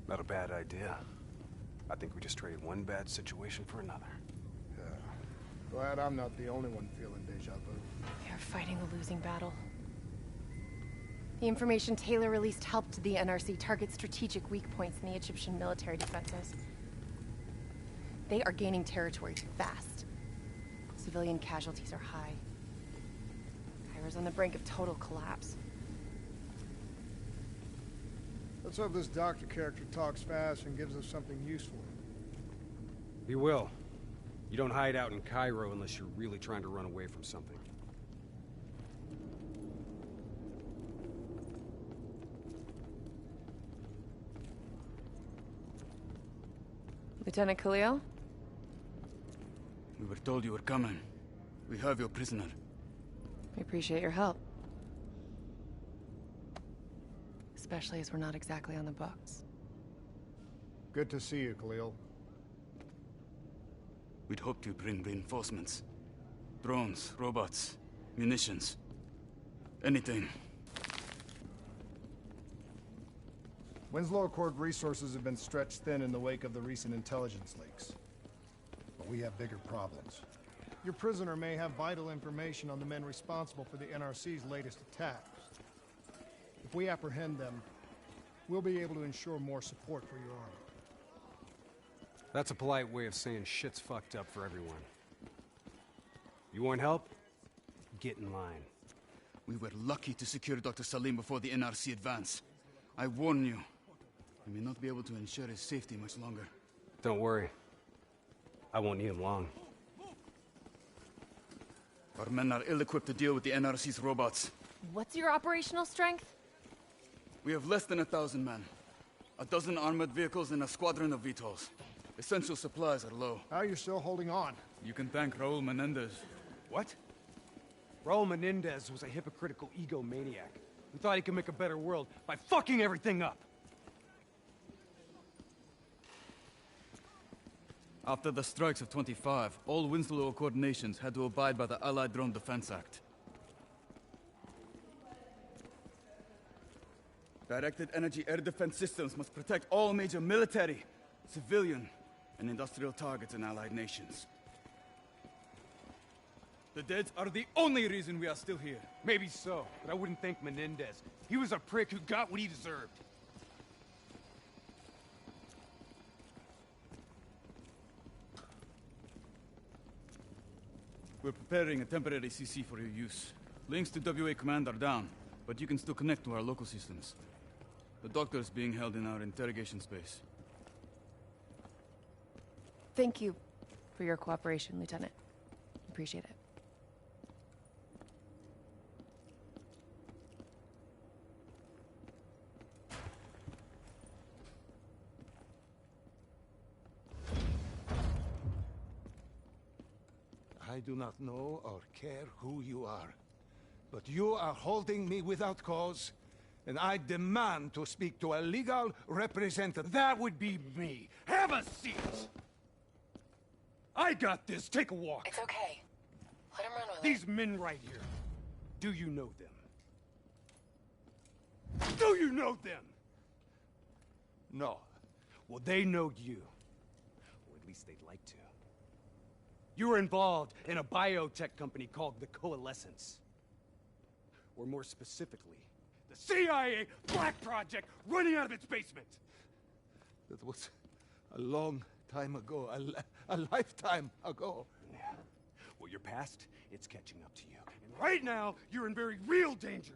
Not a bad idea. I think we just traded one bad situation for another. Yeah. Glad I'm not the only one feeling deja vu. We are fighting a losing battle. The information Taylor released helped the NRC target strategic weak points in the Egyptian military defenses. They are gaining territory fast. Civilian casualties are high. Cairo's on the brink of total collapse. Let's hope this doctor character talks fast and gives us something useful. He will. You don't hide out in Cairo unless you're really trying to run away from something. Lieutenant Khalil? We were told you were coming. We have your prisoner. We appreciate your help. Especially as we're not exactly on the books. Good to see you, Khalil. We'd hoped to bring reinforcements. Drones, robots, munitions. Anything. Winslow Accord resources have been stretched thin in the wake of the recent intelligence leaks. But we have bigger problems. Your prisoner may have vital information on the men responsible for the NRC's latest attacks. If we apprehend them, we'll be able to ensure more support for your army. That's a polite way of saying shit's fucked up for everyone. You want help? Get in line. We were lucky to secure Dr. Salim before the NRC advance. I warn you, we may not be able to ensure his safety much longer. Don't worry. I won't need him long. Our men are ill-equipped to deal with the NRC's robots. What's your operational strength? We have less than 1,000 men. 12 armored vehicles and a squadron of VTOLs. Essential supplies are low. How are you still holding on? You can thank Raul Menendez. What? Raul Menendez was a hypocritical egomaniac who thought he could make a better world by fucking everything up. After the strikes of 25, all Winslow Accord nations had to abide by the Allied Drone Defense Act. Directed energy air defense systems must protect all major military, civilian, and industrial targets in Allied nations. The dead are the only reason we are still here. Maybe so, but I wouldn't thank Menendez. He was a prick who got what he deserved. We're preparing a temporary CC for your use. Links to WA Command are down, but you can still connect to our local systems. The doctor is being held in our interrogation space. Thank you for your cooperation, Lieutenant. Appreciate it. I do not know or care who you are, but you are holding me without cause, and I demand to speak to a legal representative. That would be me. Have a seat! I got this. Take a walk. It's okay. Let him run with These men right here. Do you know them? Do you know them? No. Well, they know you. Or at least they'd like to. You were involved in a biotech company called the Coalescence. Or more specifically, The CIA Black Project running out of its basement! That was a long time ago, a lifetime ago. Yeah. Well, your past, it's catching up to you. And right now, you're in very real danger.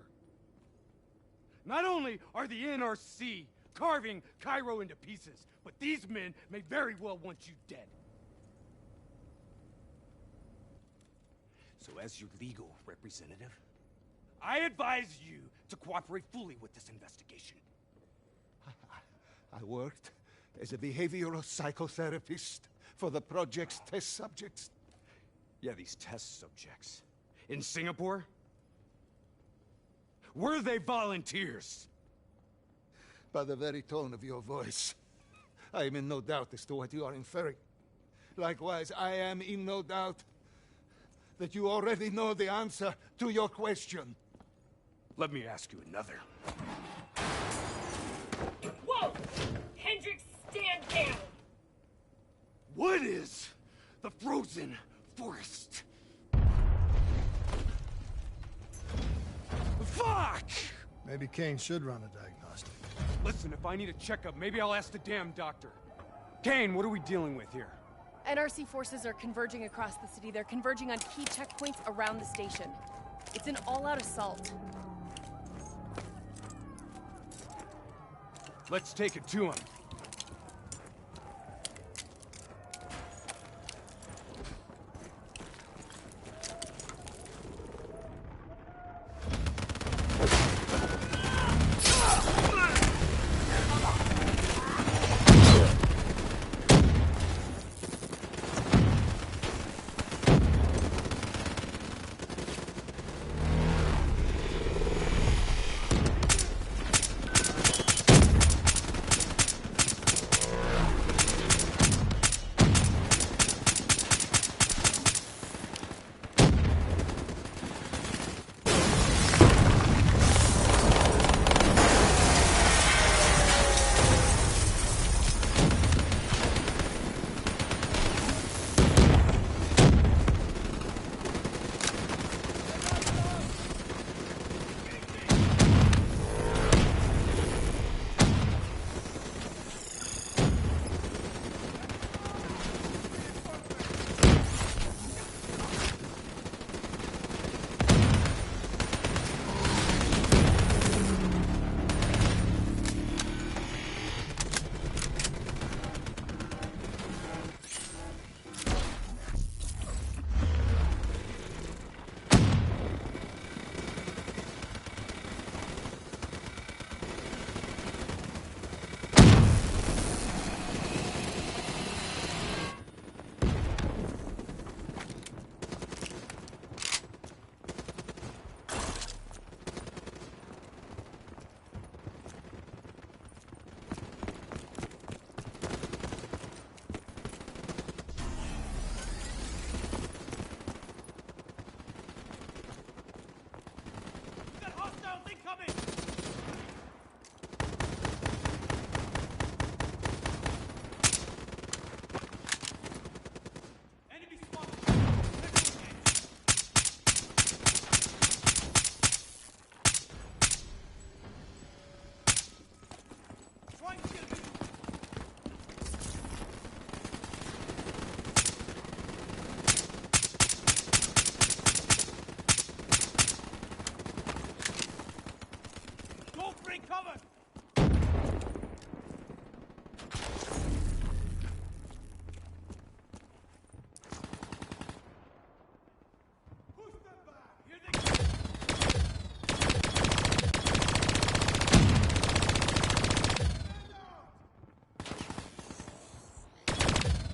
Not only are the NRC carving Cairo into pieces, but these men may very well want you dead. So as your legal representative, I advise you to cooperate fully with this investigation. I worked as a behavioral psychotherapist for the project's test subjects. Yeah, these test subjects. In Singapore? Were they volunteers? By the very tone of your voice, I am in no doubt as to what you are inferring. Likewise, I am in no doubt that you already know the answer to your question. Let me ask you another. Whoa! Hendricks, stand down! What is the frozen forest? Fuck! Maybe Kane should run a diagnostic. Listen, if I need a checkup, maybe I'll ask the damn doctor. Kane, what are we dealing with here? NRC forces are converging across the city. They're converging on key checkpoints around the station. It's an all-out assault. Let's take it to him.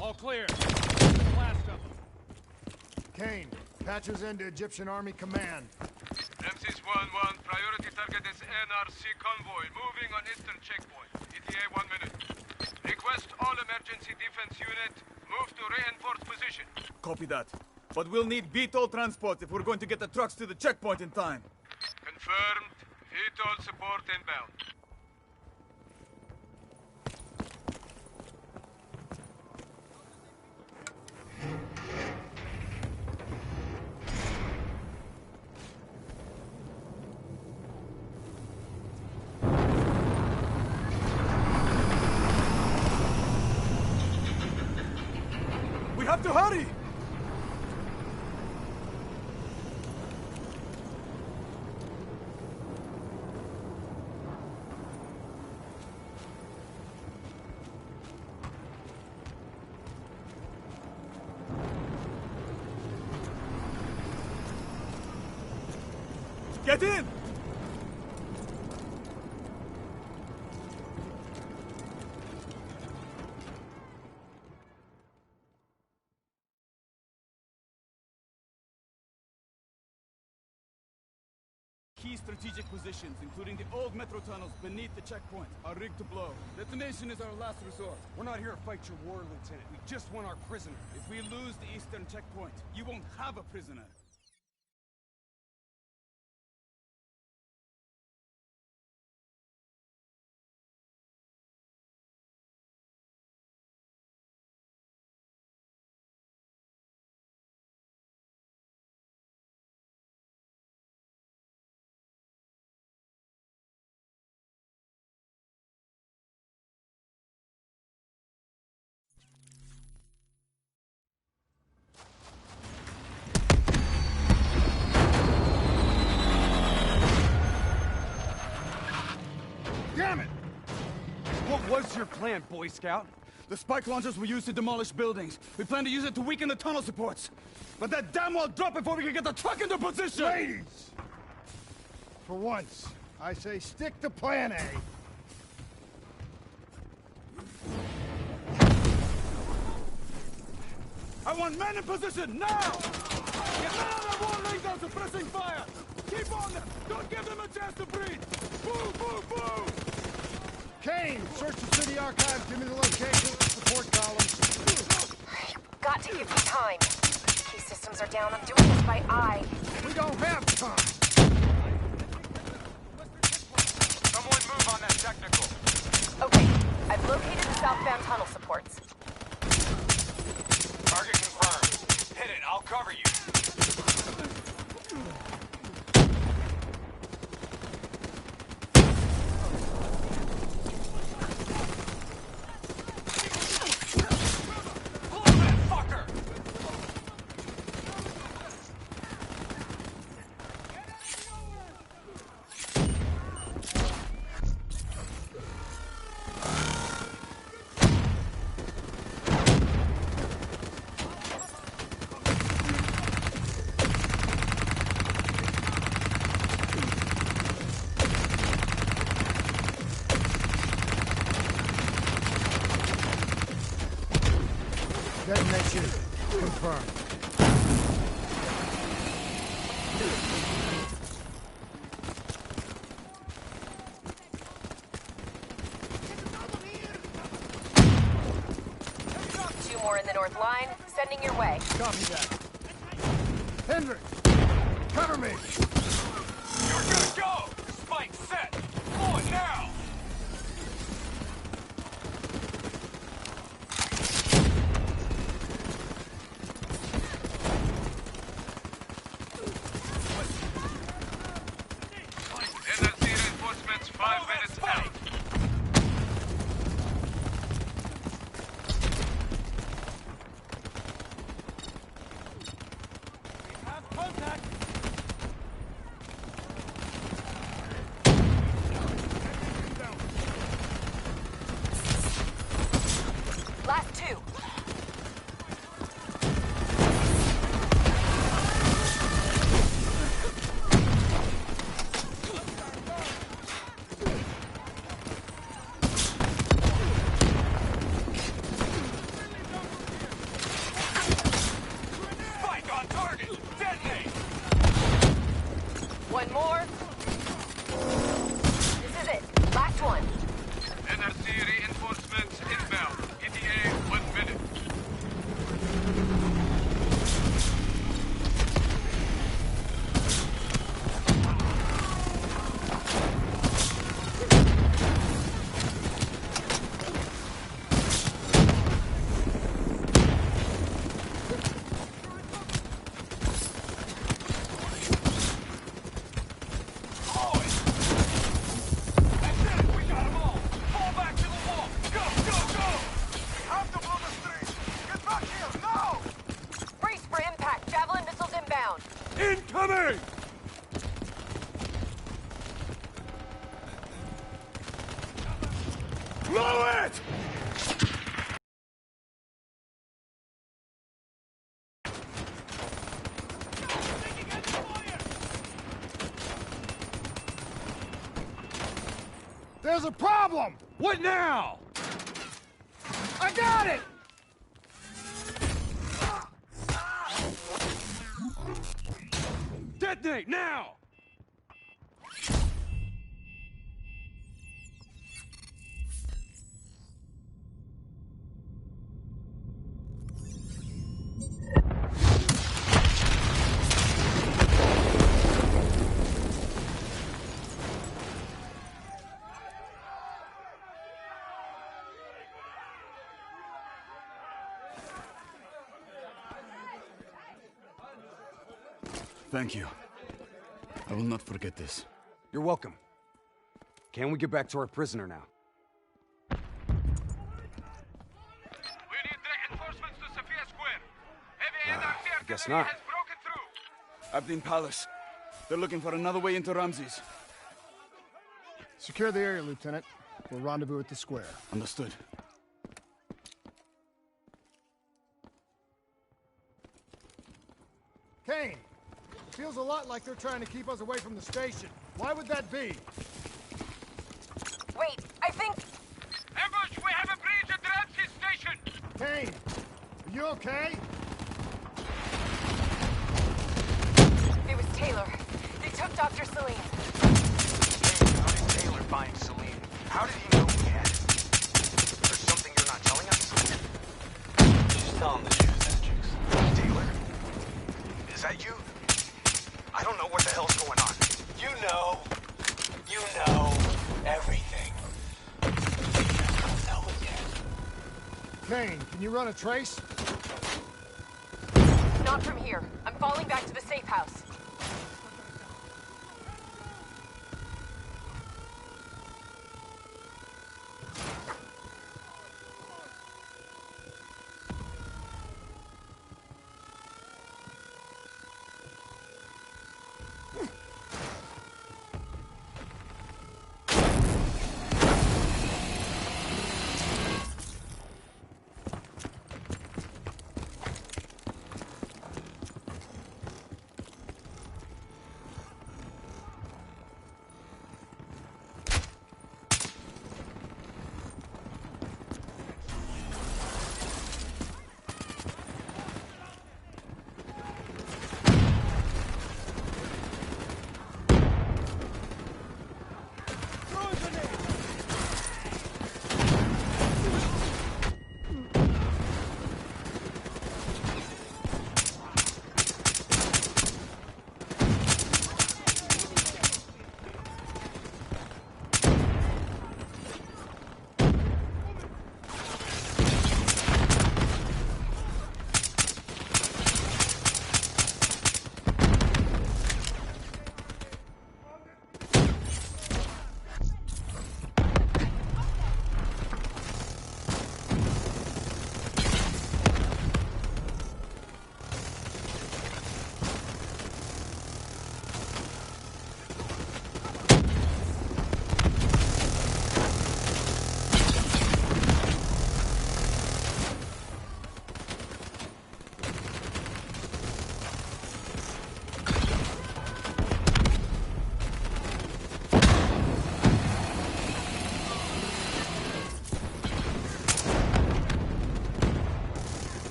All clear. The last of them. Kane, patches into Egyptian Army Command. Ramses 1-1, priority target is NRC convoy, moving on eastern checkpoint. ETA 1 minute. Request all emergency defense unit, move to reinforced position. Copy that. But we'll need VTOL transport if we're going to get the trucks to the checkpoint in time. Confirmed. VTOL support inbound. have to hurry! Get in! Key strategic positions, including the old metro tunnels beneath the checkpoint, are rigged to blow. Detonation is our last resort. We're not here to fight your war, Lieutenant. We just want our prisoner. If we lose the eastern checkpoint, you won't have a prisoner. Damn it! What was your plan, Boy Scout? The spike launchers were used to demolish buildings. We plan to use it to weaken the tunnel supports. But that damn wall dropped before we can get the truck into position! Ladies! For once, I say stick to Plan A. I want men in position, now! Get men on their wall laying down suppressing fire! Keep on them! Don't give them a chance to breathe! Boo, boo, boo! Kane, search the city archives, give me the location, support columns. You've got to give me time. Key systems are down. I'm doing this by eye. We don't have time. Someone move on that technical. Okay, I've located the southbound tunnel supports. Target confirmed. Hit it, I'll cover you. Detonation confirmed. Two more in the north line, sending your way. Copy that. Hendrik, cover me. You're good to go. Spike set. Pull it now. NRC reinforcements 5 minutes out. Last two. Spike on target. Detonate. One more. This is it. Last one. NRC reinforcements inbound. ETA 1 minute. That's it. We got them all. Fall back to the wall. Shit! There's a problem! What now? I got it! Detonate now! Thank you. I will not forget this. You're welcome. Can we get back to our prisoner now? We need reinforcements to Sophia Square. Heavy I guess not. has broken through. Abdin Palace. They're looking for another way into Ramses. Secure the area, Lieutenant. We'll rendezvous at the square. Understood. Kane! It feels a lot like they're trying to keep us away from the station. Why would that be? Wait, I think... Ambush! We have a breach at Ramses Station! Kane! Are you okay? It was Taylor. They took Dr. Salim. How did Taylor find Salim? How did he know we had it? There's something you're not telling us? Just tell him the truth, Hendricks. Taylor? Is that you? I don't know what the hell's going on. You know everything. You just don't know it yet. Kane, can you run a trace? Not from here. I'm falling back to the safe house.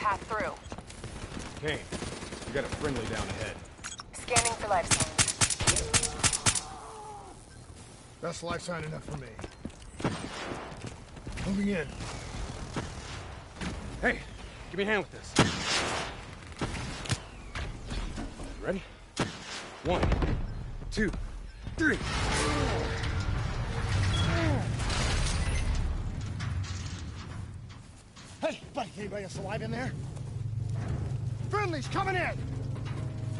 path through. Kane, we got a friendly down ahead. Scanning for life signs. That's life sign enough for me. Moving in. Hey, give me a hand with this. Ready? 1, 2, 3. Hey, buddy, anybody else alive in there? Friendly's coming in!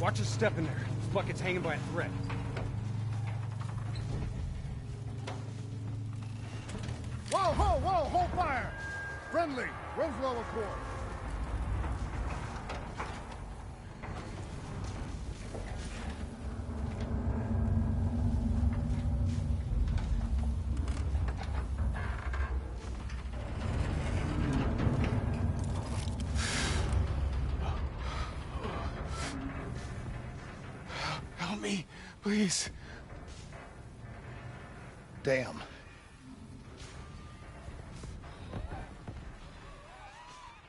Watch us step in there. This bucket's hanging by a thread. Whoa, whoa, whoa, hold fire! Friendly, Roswell Accord. Help me, please. Damn.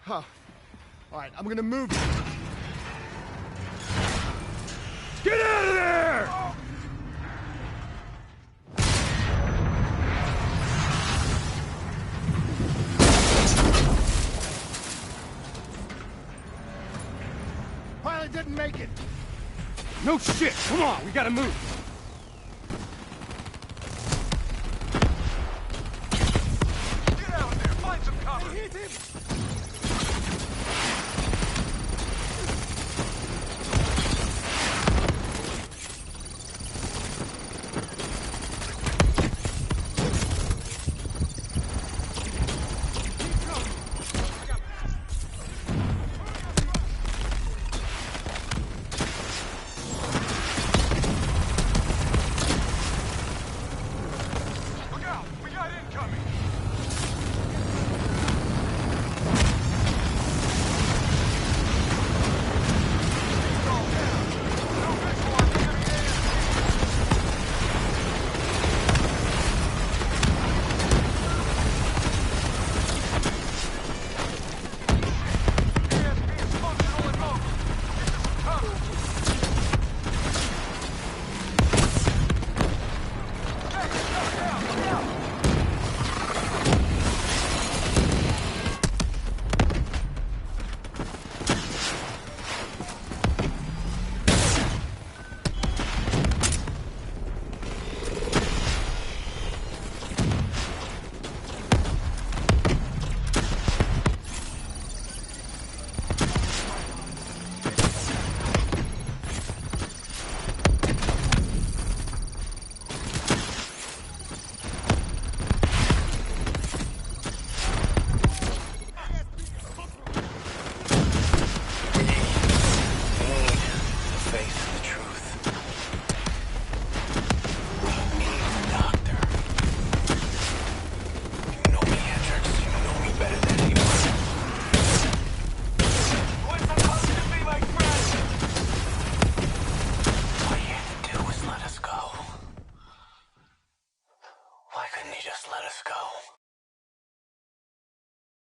Huh. All right, I'm gonna move you. Get out of there! Pilot didn't make it. No shit! Come on, we gotta move! Get out there! Find some cover! Hit him! Look out! We got incoming!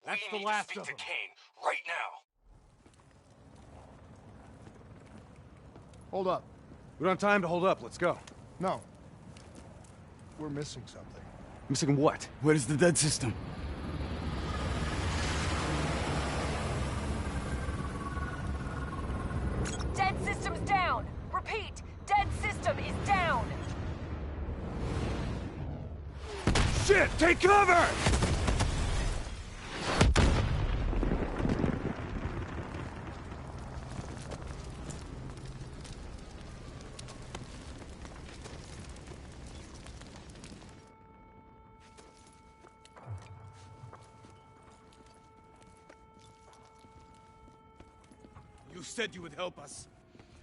That's We the need last to speak of to them. Kane right now. Hold up. We don't have time to hold up. Let's go. No. We're missing something. Missing what? Where is the dead system? Dead system's down! Repeat, dead system is down! Shit! Take cover! You said you would help us.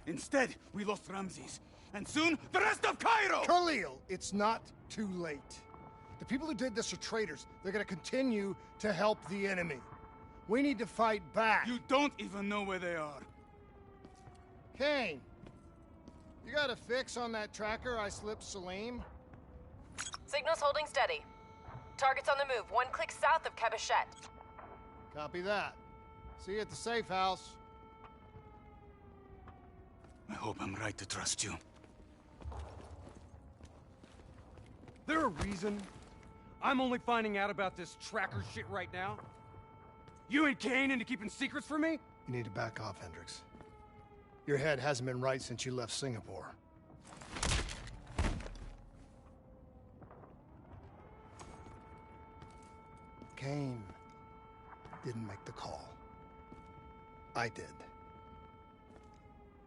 Instead, we lost Ramses. And soon, the rest of Cairo! Khalil, it's not too late. The people who did this are traitors. They're gonna continue to help the enemy. We need to fight back. You don't even know where they are. Kane, you got a fix on that tracker I slipped Salim? Signal's holding steady. Target's on the move, 1 click south of Cabochette. Copy that. See you at the safe house. I hope I'm right to trust you. There a reason I'm only finding out about this tracker shit right now? You and Kane into keeping secrets from me? You need to back off, Hendricks. Your head hasn't been right since you left Singapore. Kane didn't make the call. I did.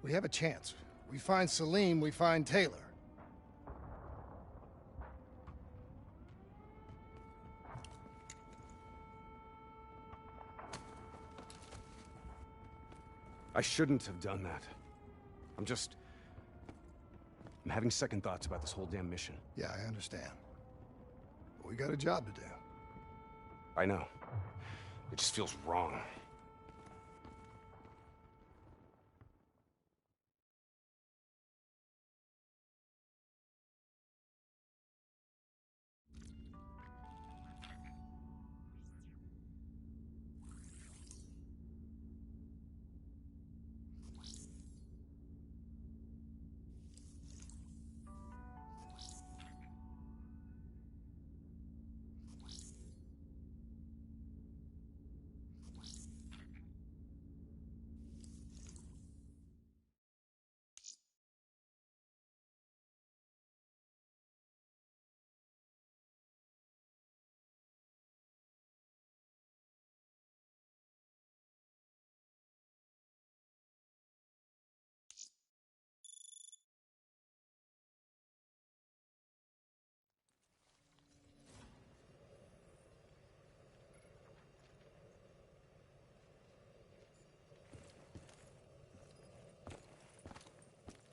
We have a chance. We find Salim, we find Taylor. I shouldn't have done that. I'm having second thoughts about this whole damn mission. Yeah, I understand. But we got a job to do. I know. It just feels wrong.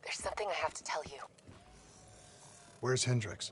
There's something I have to tell you. Where's Hendricks?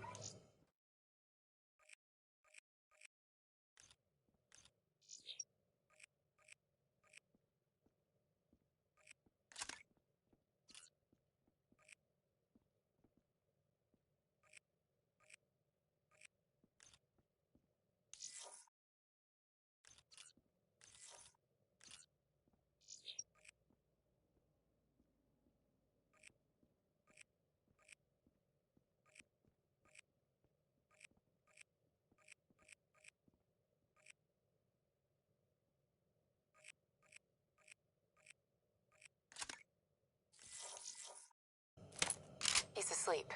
He's asleep.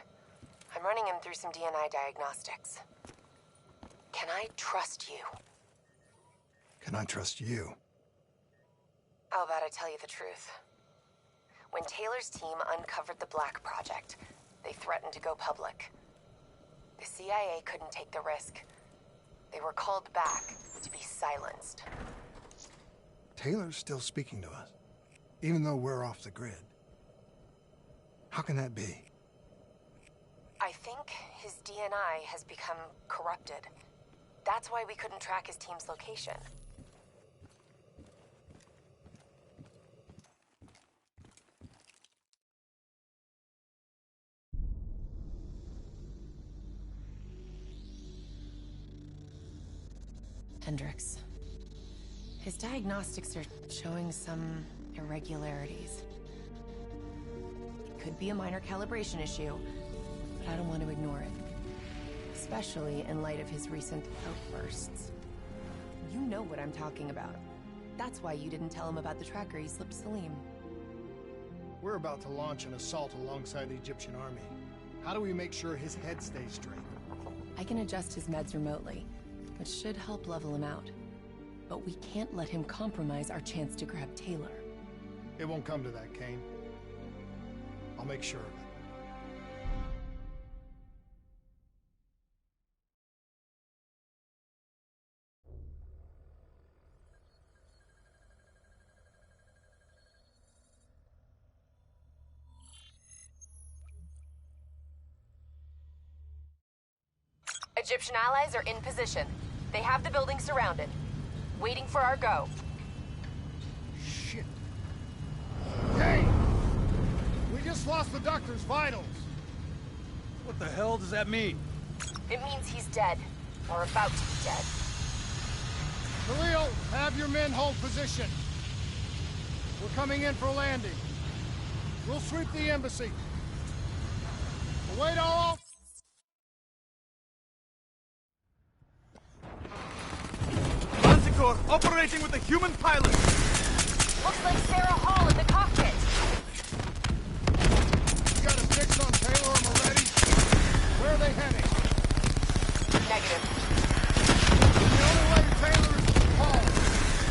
I'm running him through some DNI diagnostics. Can I trust you? Can I trust you? How about I tell you the truth? When Taylor's team uncovered the Black Project, they threatened to go public. The CIA couldn't take the risk. They were called back to be silenced. Taylor's still speaking to us, even though we're off the grid. How can that be? I think his DNI has become corrupted. That's why we couldn't track his team's location. Hendricks. His diagnostics are showing some irregularities. It could be a minor calibration issue, but I don't want to ignore it. Especially in light of his recent outbursts. You know what I'm talking about. That's why you didn't tell him about the tracker he slipped Salim. We're about to launch an assault alongside the Egyptian army. How do we make sure his head stays straight? I can adjust his meds remotely, which should help level him out. But we can't let him compromise our chance to grab Taylor. It won't come to that, Kane. I'll make sure of it. Egyptian allies are in position. They have the building surrounded. Waiting for our go. Shit. Hey! We just lost the doctor's vitals. What the hell does that mean? It means he's dead. Or about to be dead. Khalil, have your men hold position. We're coming in for a landing. We'll sweep the embassy. Await all! Manticore operating with a human pilot! Looks like Sarah Hall in the cockpit. You got a fix on Taylor and Moretti? Where are they heading? Negative. The only way to Taylor is through Hall.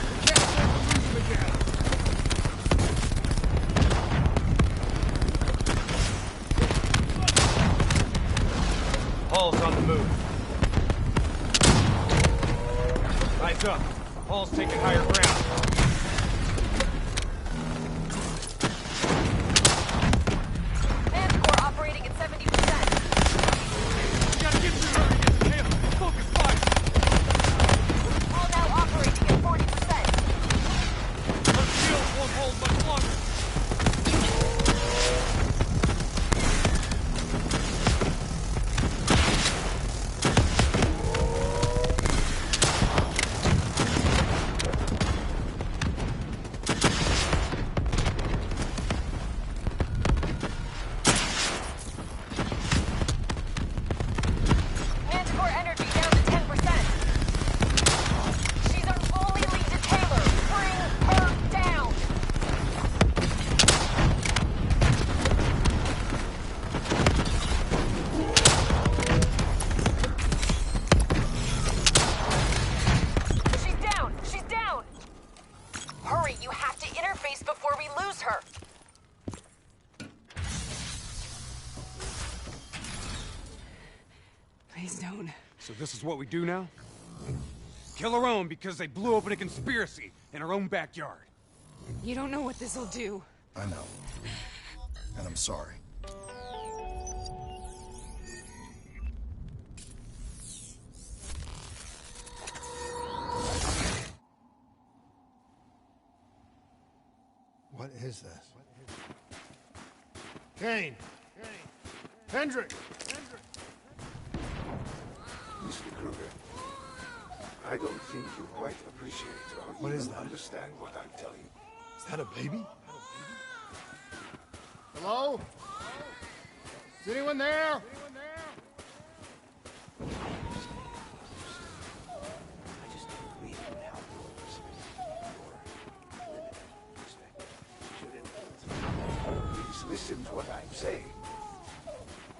We can't afford to lose him again. Hall's on the move. Eyes up. Hall's taking higher ground. Manticore operating at 70%. We gotta get through her and get Taylor. Focus fire. All now operating at 40%. Her shield won't hold much longer. Manticore energy down to 10%. She's our only lead to Taylor. Bring her down. She's down. She's down. Hurry, you have to interface before we lose her. Please don't. So this is what we do now? Kill our own because they blew open a conspiracy in our own backyard. You don't know what this'll do. I know. And I'm sorry. What is this? Kane! Hendrik! Mr. Kruger, I don't think you quite appreciate or What even is that? understand what I'm telling you. Is that a baby? Hello? Is anyone there? Please listen to what I'm saying.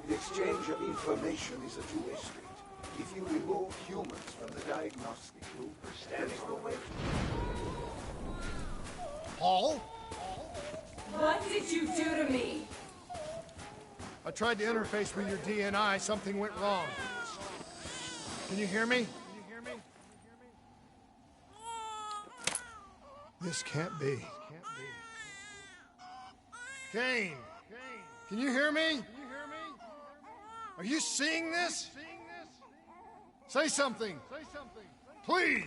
The exchange of information is a two-way street. If you remove humans from the diagnostic loop, there is no way Paul? What did you do to me? I tried to interface with your DNI. Something went wrong. Can you hear me? This can't be. Kane! Can you hear me? Are you seeing this? Say something. Please.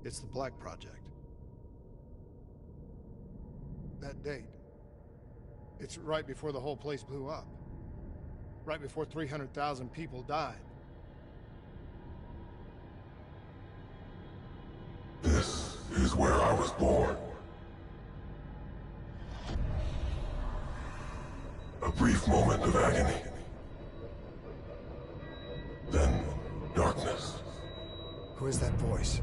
It's the Black Project. That date. It's right before the whole place blew up. Right before 300,000 people died. This is where I was born. A brief moment of agony. Then darkness. Who is that voice?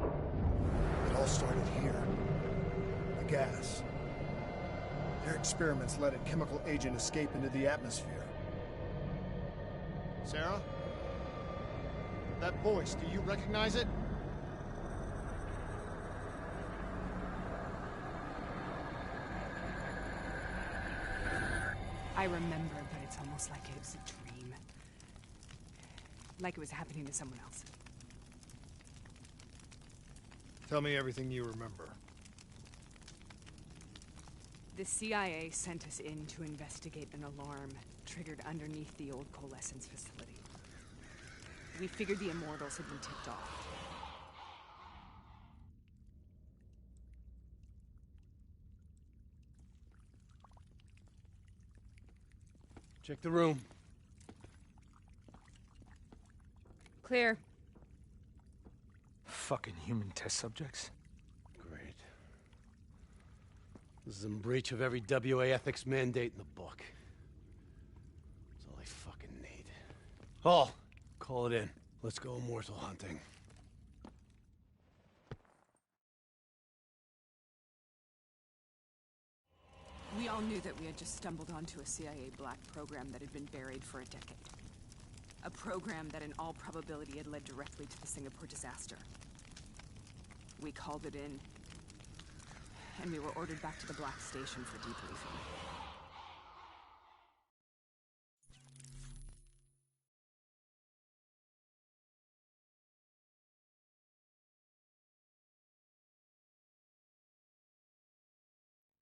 It all started here. The gas. Their experiments let a chemical agent escape into the atmosphere. Sarah? That voice, do you recognize it? I remember, but it's almost like it was a dream. Like it was happening to someone else. Tell me everything you remember. The CIA sent us in to investigate an alarm triggered underneath the old coalescence facility. We figured the Immortals had been tipped off. Check the room. Clear. Fucking human test subjects. Great. This is in breach of every WA ethics mandate in the book. That's all I fucking need. Hall, call it in. Let's go immortal hunting. We all knew that we had just stumbled onto a CIA black program that had been buried for a decade. A program that in all probability had led directly to the Singapore disaster. We called it in, and we were ordered back to the Black Station for debriefing.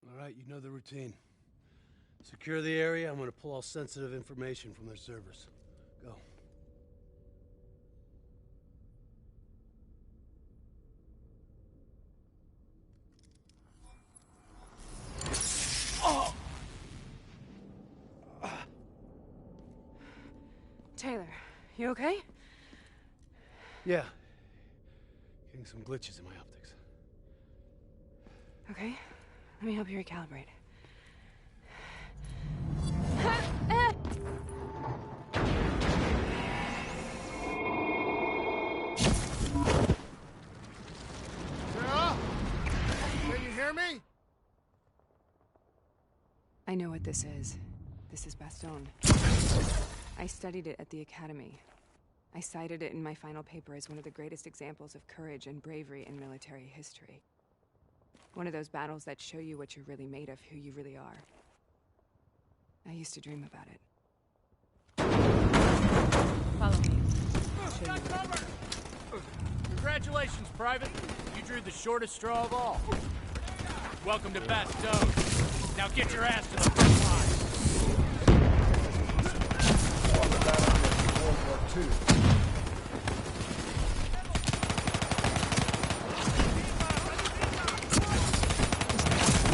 All right, you know the routine. Secure the area. I'm gonna pull all sensitive information from their servers. Go. Oh! Taylor, you okay? Yeah. Getting some glitches in my optics. Okay. Let me help you recalibrate. Sarah? Can you hear me? I know what this is. This is Baston. I studied it at the Academy. I cited it in my final paper as one of the greatest examples of courage and bravery in military history. One of those battles that show you what you're really made of, who you really are. I used to dream about it. Follow me. Show you what Congratulations, Private. You drew the shortest straw of all. Welcome to Baston. Now get your ass to the front line. World War II.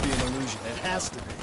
Be an illusion. It has to be.